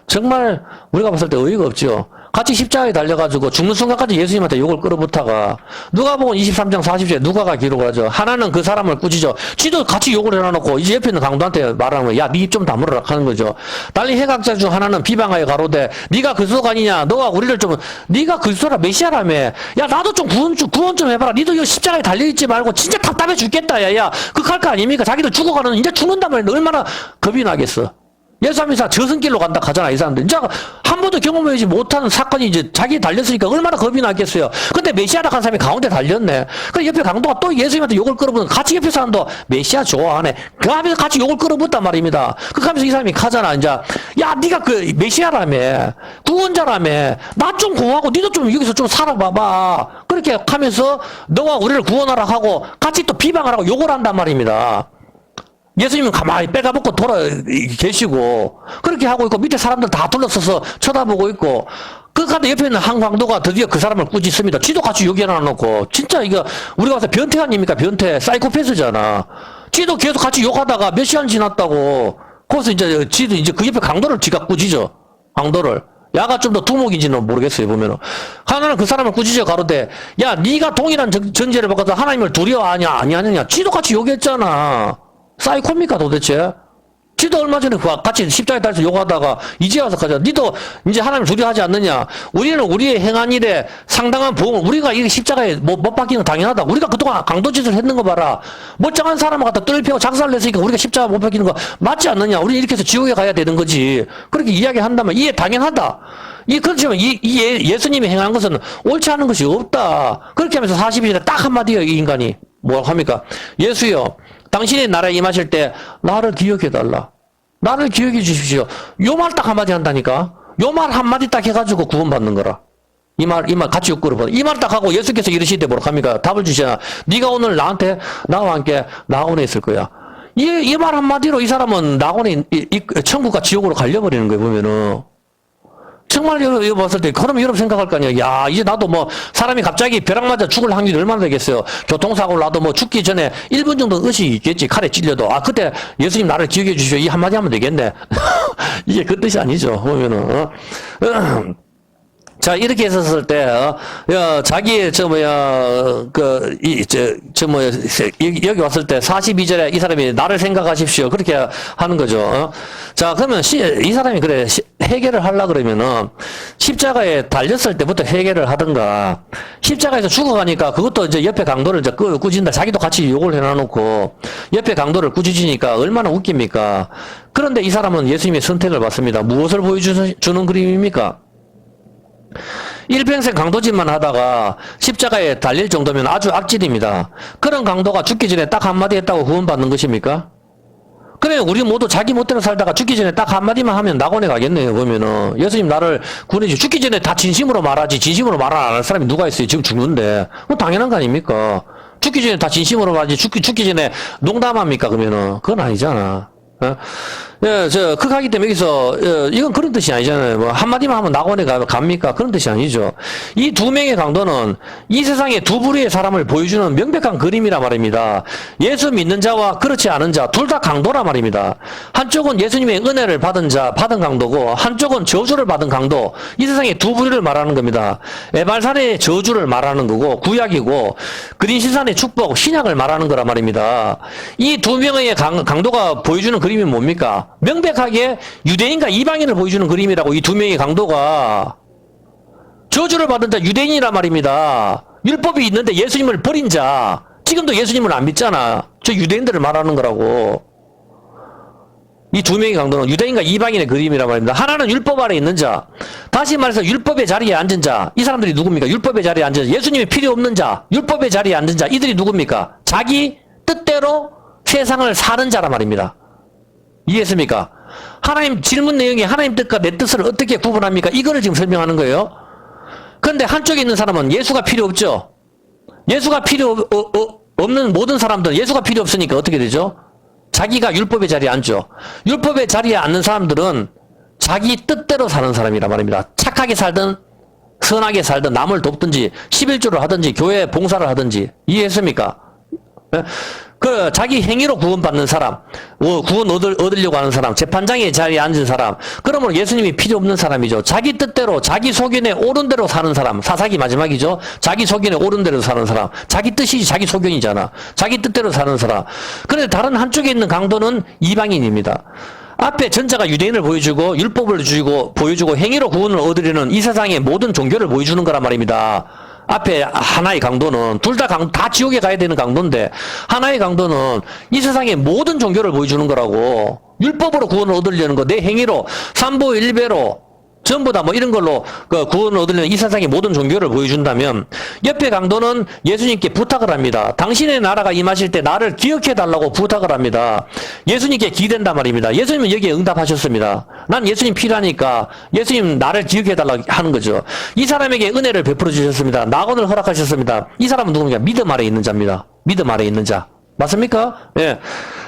정말 우리가 봤을 때 어이가 없죠. 같이 십자가에 달려가지고 죽는 순간까지 예수님한테 욕을 끌어붙다가 누가복음 23장 40절에 누가가 기록을 하죠. 하나는 그 사람을 꾸짖어. 지도 같이 욕을 해놔놓고 이제 옆에 있는 강도한테 말하는 거야. 야, 니 입 좀 다물어라 하는 거죠. 달리 해각자 중 하나는 비방하여 가로되 네가 그리스도가 아니냐. 너가 우리를 좀 네가 그리스도라 메시아라며. 야, 나도 좀 구원 좀 해봐라. 니도 이 십자가에 달려있지 말고 진짜 답답해 죽겠다. 야, 그할 거 아닙니까? 자기도 죽어가는 이제 죽는단 말이야. 얼마나 겁이 나겠어. 예수님이 저승길로 간다 하잖아, 이 사람들. 이제 한 번도 경험하지 못하는 사건이 이제 자기에 달렸으니까 얼마나 겁이 나겠어요. 근데 메시아라 한 사람이 가운데 달렸네. 그래 옆에 강도가 또 예수님한테 욕을 끌어붙는 같이 옆에 사람도 메시아 좋아하네. 그 하면서 같이 욕을 끌어붙단 말입니다. 그 하면서 이 사람이 가잖아, 이제. 야, 네가 그 메시아라며. 구원자라며. 나 좀 구원하고 니도 좀 여기서 좀 살아봐봐. 그렇게 하면서 너가 우리를 구원하라 하고 같이 또 비방하라고 욕을 한단 말입니다. 예수님은 가만히 빼가먹고 돌아 계시고 그렇게 하고 있고 밑에 사람들 다 둘러서서 쳐다보고 있고 그 가운데 옆에 있는 한 강도가 드디어 그 사람을 꾸짖습니다. 지도 같이 여기 하나 놓고 진짜 이거 우리가 와서 변태 아닙니까? 변태 사이코패스잖아. 지도 계속 같이 욕하다가 몇 시간 지났다고 거기서 이제 지도 이제 그 옆에 강도를 지가 꾸짖어. 강도를. 야가 좀 더 두목인지는 모르겠어요, 보면은. 하나는 그 사람을 꾸짖어 가로되, 야, 네가 동일한 전제를 바꿔서 하나님을 두려워하냐, 아니하느냐. 지도 같이 욕했잖아. 사이코입니까 도대체? 지도 얼마 전에 같이 십자가에 달려서 욕하다가 이제 와서 가자. 니도 이제 하나님을 두려워하지 않느냐? 우리는 우리의 행한 일에 상당한 보험을 우리가 이 십자가에 못 박히는 건 당연하다. 우리가 그동안 강도짓을 했는 거 봐라. 멀쩡한 사람을 갖다 뜰펴고 작살을 냈으니까 우리가 십자가 못 박히는 거 맞지 않느냐? 우리는 이렇게 해서 지옥에 가야 되는 거지. 그렇게 이야기한다면 이해 당연하다. 그렇지만 예수님이 행한 것은 옳지 않은 것이 없다. 그렇게 하면서 42절에 딱 한마디요, 이 인간이. 뭐 합니까? 예수여. 당신의 나라에 임하실 때 나를 기억해달라. 나를 기억해 주십시오. 요 말 딱 한마디 한다니까. 요 말 한마디 딱 해가지고 구원받는 거라. 이 말 같이 욕구를 이 말 딱 하고 예수께서 이르시되 뭐라 합니까? 답을 주시나. 네가 오늘 나와 함께 낙원에 있을 거야. 이 말 한마디로 이 사람은 낙원에 천국과 지옥으로 갈려버리는 거예요, 보면은. 정말 이거 봤을 때, 그러면 여러분 생각할 거 아니야. 야, 이제 나도 뭐, 사람이 갑자기 벼락 맞아 죽을 확률이 얼마나 되겠어요. 교통사고를 나도 뭐 죽기 전에 1분 정도 의식이 있겠지. 칼에 찔려도. 아, 그때 예수님 나를 기억해 주시오. 이 한마디 하면 되겠네. 이게 그 뜻이 아니죠. 보면은, 자, 이렇게 했었을 때, 자기, 여기 왔을 때 42절에 이 사람이 나를 생각하십시오. 그렇게 하는 거죠. 자, 그러면 이 사람이 그래, 해결을 하려고 그러면은, 십자가에 달렸을 때부터 해결을 하든가, 십자가에서 죽어가니까 그것도 이제 옆에 강도를 이제 꾸짖는다. 자기도 같이 욕을 해놔놓고, 옆에 강도를 꾸짖으니까 얼마나 웃깁니까? 그런데 이 사람은 예수님의 선택을 받습니다. 무엇을 보여주는 그림입니까? 일평생 강도짓만 하다가 십자가에 달릴 정도면 아주 악질입니다. 그런 강도가 죽기 전에 딱 한마디 했다고 구원받는 것입니까? 그래, 우리 모두 자기 멋대로 살다가 죽기 전에 딱 한마디만 하면 낙원에 가겠네요, 보면은. 예수님 나를 구원해주. 죽기 전에 다 진심으로 말하지, 진심으로 말 안 할 사람이 누가 있어요? 지금 죽는데. 그건 당연한 거 아닙니까? 죽기 전에 다 진심으로 말하지, 죽기 전에 농담합니까, 그러면은. 그건 아니잖아. 극하기 때문에 여기서, 이건 그런 뜻이 아니잖아요. 뭐, 한마디만 하면 낙원에 갑니까? 그런 뜻이 아니죠. 이 두 명의 강도는 이 세상의 두 부류의 사람을 보여주는 명백한 그림이라 말입니다. 예수 믿는 자와 그렇지 않은 자, 둘 다 강도라 말입니다. 한쪽은 예수님의 은혜를 받은 강도고, 한쪽은 저주를 받은 강도, 이 세상의 두 부류를 말하는 겁니다. 에발산의 저주를 말하는 거고, 구약이고, 그린신산의 축복, 신약을 말하는 거라 말입니다. 이 두 명의 강도가 보여주는 그림이 뭡니까? 명백하게 유대인과 이방인을 보여주는 그림이라고. 이 두 명의 강도가 저주를 받은 자 유대인이란 말입니다. 율법이 있는데 예수님을 버린 자, 지금도 예수님을 안 믿잖아. 저 유대인들을 말하는 거라고. 이 두 명의 강도는 유대인과 이방인의 그림이란 말입니다. 하나는 율법 아래 있는 자, 다시 말해서 율법의 자리에 앉은 자. 이 사람들이 누굽니까? 율법의 자리에 앉은 자, 예수님이 필요 없는 자, 율법의 자리에 앉은 자. 이들이 누굽니까? 자기 뜻대로 세상을 사는 자란 말입니다. 이해했습니까? 하나님 질문 내용이 하나님 뜻과 내 뜻을 어떻게 구분합니까? 이거를 지금 설명하는 거예요. 그런데 한쪽에 있는 사람은 예수가 필요 없죠. 예수가 필요 없는 모든 사람들은 예수가 필요 없으니까 어떻게 되죠? 자기가 율법의 자리에 앉죠. 율법의 자리에 앉는 사람들은 자기 뜻대로 사는 사람이란 말입니다. 착하게 살든 선하게 살든 남을 돕든지 11조를 하든지 교회 봉사를 하든지 이해했습니까? 그 자기 행위로 구원받는 사람, 구원 얻으려고 하는 사람, 재판장의 자리에 앉은 사람, 그러면 예수님이 필요 없는 사람이죠. 자기 뜻대로 자기 소견에 옳은 대로 사는 사람, 사사기 마지막이죠. 자기 소견에 옳은 대로 사는 사람, 자기 뜻이지 자기 소견이잖아. 자기 뜻대로 사는 사람. 그런데 다른 한쪽에 있는 강도는 이방인입니다. 앞에 전자가 유대인을 보여주고 율법을 보여주고 행위로 구원을 얻으려는 이 세상의 모든 종교를 보여주는 거란 말입니다. 앞에 하나의 강도는 둘 다 지옥에 가야 되는 강도인데 하나의 강도는 이 세상의 모든 종교를 보여주는 거라고. 율법으로 구원을 얻으려는 거, 내 행위로 삼보 일배로 전부 다 뭐 이런 걸로 그 구원을 얻으려는 이 세상의 모든 종교를 보여준다면 옆에 강도는 예수님께 부탁을 합니다. 당신의 나라가 임하실 때 나를 기억해 달라고 부탁을 합니다. 예수님께 기댄단 말입니다. 예수님은 여기에 응답하셨습니다. 난 예수님 필요하니까 예수님 나를 기억해 달라고 하는 거죠. 이 사람에게 은혜를 베풀어 주셨습니다. 낙원을 허락하셨습니다. 이 사람은 누구냐? 믿음 아래 있는 자입니다. 믿음 아래 있는 자. 맞습니까? 예.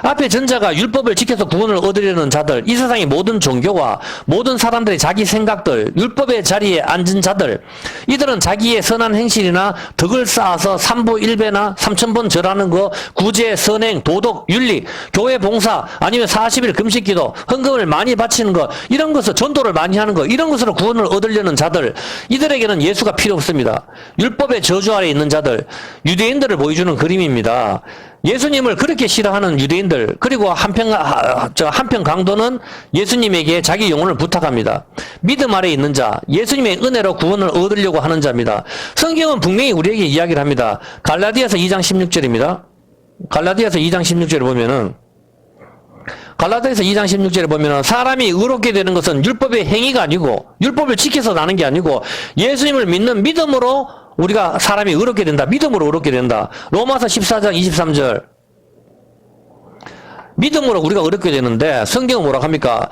앞에 전자가 율법을 지켜서 구원을 얻으려는 자들, 이 세상의 모든 종교와 모든 사람들의 자기 생각들, 율법의 자리에 앉은 자들, 이들은 자기의 선한 행실이나 덕을 쌓아서 삼보 일배나 3000번 절하는 거, 구제, 선행, 도덕, 윤리, 교회 봉사, 아니면 40일 금식기도, 헌금을 많이 바치는 거, 이런 것을 전도를 많이 하는 거, 이런 것으로 구원을 얻으려는 자들, 이들에게는 예수가 필요 없습니다. 율법의 저주 아래 있는 자들, 유대인들을 보여주는 그림입니다. 예수님을 그렇게 싫어하는 유대인들, 그리고 한편 강도는 예수님에게 자기 영혼을 부탁합니다. 믿음 아래 있는 자, 예수님의 은혜로 구원을 얻으려고 하는 자입니다. 성경은 분명히 우리에게 이야기를 합니다. 갈라디아서 2장 16절입니다. 갈라디아서 2장 16절을 보면은 갈라디아서 2장 16절에 보면은 사람이 의롭게 되는 것은 율법의 행위가 아니고 율법을 지켜서 나는 게 아니고 예수님을 믿는 믿음으로 우리가 사람이 의롭게 된다. 믿음으로 의롭게 된다. 로마서 14장 23절. 믿음으로 우리가 의롭게 되는데 성경은 뭐라고 합니까?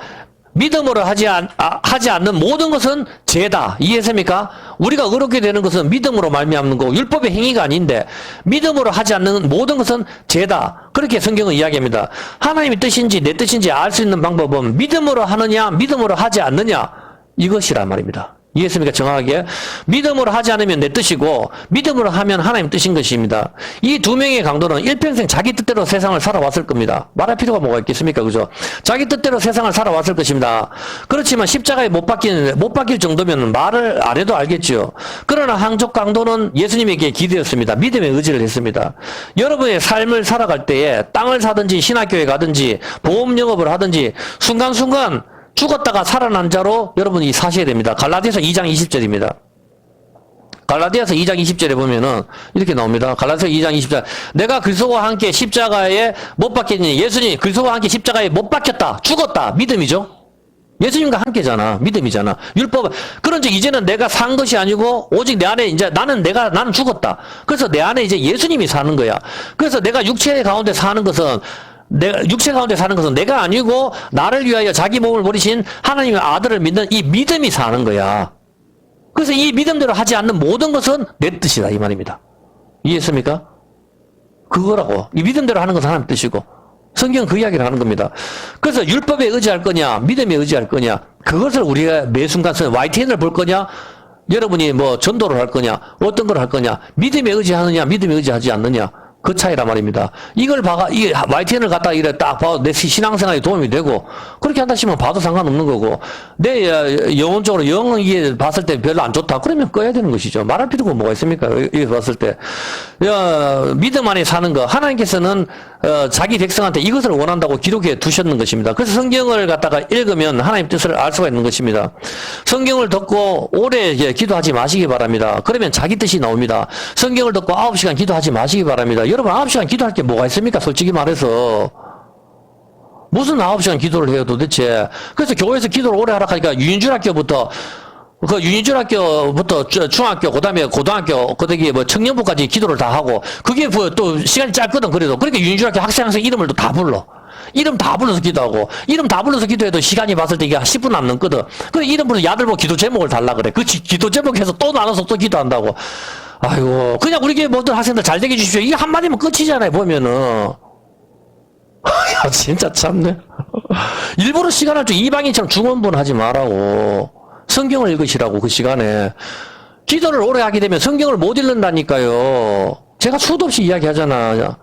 믿음으로 하지 않는 모든 것은 죄다. 이해했습니까? 우리가 의롭게 되는 것은 믿음으로 말미암는 거고 율법의 행위가 아닌데 믿음으로 하지 않는 모든 것은 죄다. 그렇게 성경은 이야기합니다. 하나님의 뜻인지 내 뜻인지 알 수 있는 방법은 믿음으로 하느냐 믿음으로 하지 않느냐 이것이란 말입니다. 이해했습니까? 정확하게. 믿음으로 하지 않으면 내 뜻이고 믿음으로 하면 하나님 뜻인 것입니다. 이 두 명의 강도는 일평생 자기 뜻대로 세상을 살아왔을 겁니다. 말할 필요가 뭐가 있겠습니까? 그죠? 자기 뜻대로 세상을 살아왔을 것입니다. 그렇지만 십자가에 못 박힐 정도면 말을 안 해도 알겠죠. 그러나 한쪽 강도는 예수님에게 기대었습니다. 믿음의 의지를 했습니다. 여러분의 삶을 살아갈 때에 땅을 사든지 신학교에 가든지 보험 영업을 하든지 순간순간 죽었다가 살아난 자로 여러분이 사셔야 됩니다. 갈라디아서 2장 20절입니다. 갈라디아서 2장 20절에 보면은 이렇게 나옵니다. 갈라디아서 2장 20절. 내가 그리스도와 함께 십자가에 못 박혔니? 예수님 그리스도와 함께 십자가에 못 박혔다. 죽었다. 믿음이죠. 예수님과 함께잖아. 믿음이잖아. 율법. 그런즉 이제는 내가 산 것이 아니고 오직 내 안에 이제 나는 죽었다. 그래서 내 안에 이제 예수님이 사는 거야. 그래서 내가 육체 가운데 사는 것은 내가 아니고 나를 위하여 자기 몸을 버리신 하나님의 아들을 믿는 이 믿음이 사는 거야. 그래서 이 믿음대로 하지 않는 모든 것은 내 뜻이다 이 말입니다. 이해했습니까? 그거라고. 이 믿음대로 하는 것은 하나님 뜻이고 성경은 그 이야기를 하는 겁니다. 그래서 율법에 의지할 거냐 믿음에 의지할 거냐 그것을 우리가 매 순간 YTN을 볼 거냐 여러분이 뭐 전도를 할 거냐 어떤 걸 할 거냐 믿음에 의지하느냐 믿음에 의지하지 않느냐 그 차이란 말입니다. 이걸 이게 YTN을 갖다 이래 딱 봐도 내 신앙생활에 도움이 되고, 그렇게 한다 싶으면 봐도 상관없는 거고, 내 영혼적으로 이게 봤을 때 별로 안 좋다. 그러면 꺼야 되는 것이죠. 말할 필요가 뭐가 있습니까? 이게 봤을 때. 믿음 안에 사는 거, 하나님께서는, 자기 백성한테 이것을 원한다고 기록해 두셨는 것입니다. 그래서 성경을 갖다가 읽으면 하나님 뜻을 알 수가 있는 것입니다. 성경을 듣고 오래 기도하지 마시기 바랍니다. 그러면 자기 뜻이 나옵니다. 성경을 듣고 9시간 기도하지 마시기 바랍니다. 여러분 9시간 기도할 게 뭐가 있습니까? 솔직히 말해서. 무슨 9시간 기도를 해요 도대체. 그래서 교회에서 기도를 오래 하라 하니까 유인줄학교부터 중학교, 그 다음에 고등학교, 그다음에 뭐 청년부까지 기도를 다 하고, 그게 뭐 또 시간이 짧거든, 그래도. 그러니까 유인줄학교 학생 이름을 또 다 불러. 이름 다 불러서 기도하고, 이름 다 불러서 기도해도 시간이 봤을 때 이게 10분 안 넘거든. 그래, 이름 불러서 야들보 기도 제목을 달라 그래. 그 기도 제목 해서 또 나눠서 또 기도한다고. 아이고, 그냥 우리 교회 모든 학생들 잘 되게 해주십시오. 이게 한마디면 끝이잖아요, 보면은. 진짜 참네. 일부러 시간을 좀 이방인처럼 중원분 하지 말라고. 성경을 읽으시라고, 그 시간에. 기도를 오래 하게 되면 성경을 못 읽는다니까요. 제가 수도 없이 이야기하잖아.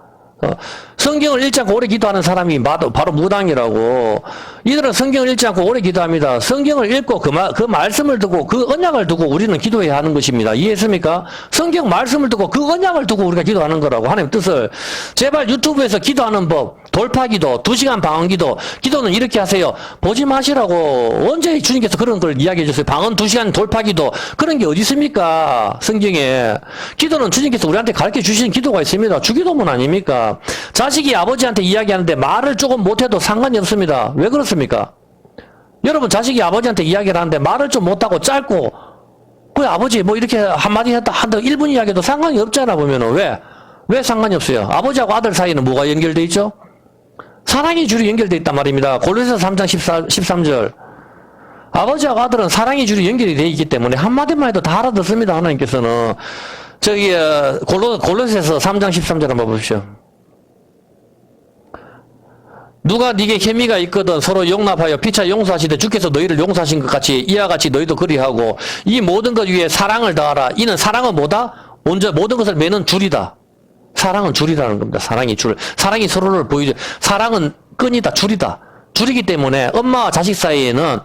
성경을 읽지 않고 오래 기도하는 사람이 바로 무당이라고. 이들은 성경을 읽지 않고 오래 기도합니다. 성경을 읽고 그 말씀을 두고 그 언약을 두고 우리는 기도해야 하는 것입니다. 이해했습니까? 성경 말씀을 두고 그 언약을 두고 우리가 기도하는 거라고. 하나님 뜻을. 제발 유튜브에서 기도하는 법, 돌파기도, 2시간 방언기도, 기도는 이렇게 하세요. 보지 마시라고. 언제 주님께서 그런 걸 이야기해 줬어요. 방언 2시간 돌파기도. 그런 게 어디 있습니까? 성경에. 기도는 주님께서 우리한테 가르쳐 주신 기도가 있습니다. 주기도문 아닙니까? 자식이 아버지한테 이야기하는데 말을 조금 못해도 상관이 없습니다. 왜 그렇습니까? 여러분, 자식이 아버지한테 이야기를 하는데 말을 좀 못하고 짧고, 그 아버지 뭐 이렇게 한마디 했다, 1분 이야기해도 상관이 없잖아, 보면은. 왜 상관이 없어요? 아버지하고 아들 사이는 뭐가 연결돼 있죠? 사랑의 줄이 연결돼 있단 말입니다. 골로새서 3장 13절. 아버지하고 아들은 사랑의 줄이 연결이 되어 있기 때문에 한마디만 해도 다 알아듣습니다, 하나님께서는. 골로새서 3장 13절 한번 보십시오. 누가 네게 혐의가 있거든 서로 용납하여 피차 용서하시되 주께서 너희를 용서하신 것 같이 이와 같이 너희도 그리하고 이 모든 것 위에 사랑을 더하라. 이는 사랑은 뭐다? 먼저 모든 것을 매는 줄이다. 사랑은 줄이라는 겁니다. 사랑이 줄. 사랑이 서로를 보이죠. 사랑은 끈이다. 줄이다. 줄이기 때문에 엄마와 자식 사이에는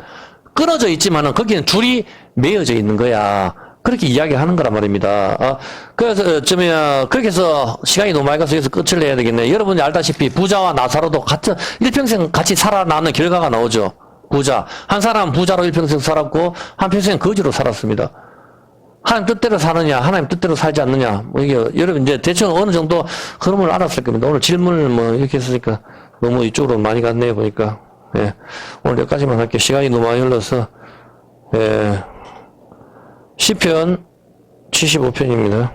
끊어져 있지만은 거기는 줄이 매어져 있는 거야. 그렇게 이야기하는 거란 말입니다. 그래서, 그렇게 해서 시간이 너무 많이 가서 여기서 끝을 내야 되겠네. 여러분이 알다시피 부자와 나사로도 같은, 일평생 같이 살아나는 결과가 나오죠. 부자. 한 사람은 부자로 일평생 살았고, 한평생 거지로 살았습니다. 하나님 뜻대로 사느냐, 하나님 뜻대로 살지 않느냐. 뭐 이게, 여러분 이제 대충 어느 정도 흐름을 알았을 겁니다. 오늘 질문을 뭐 이렇게 했으니까 너무 이쪽으로 많이 갔네요, 보니까. 예. 오늘 여기까지만 할게요. 시간이 너무 많이 흘러서. 예. 시편 75편입니다.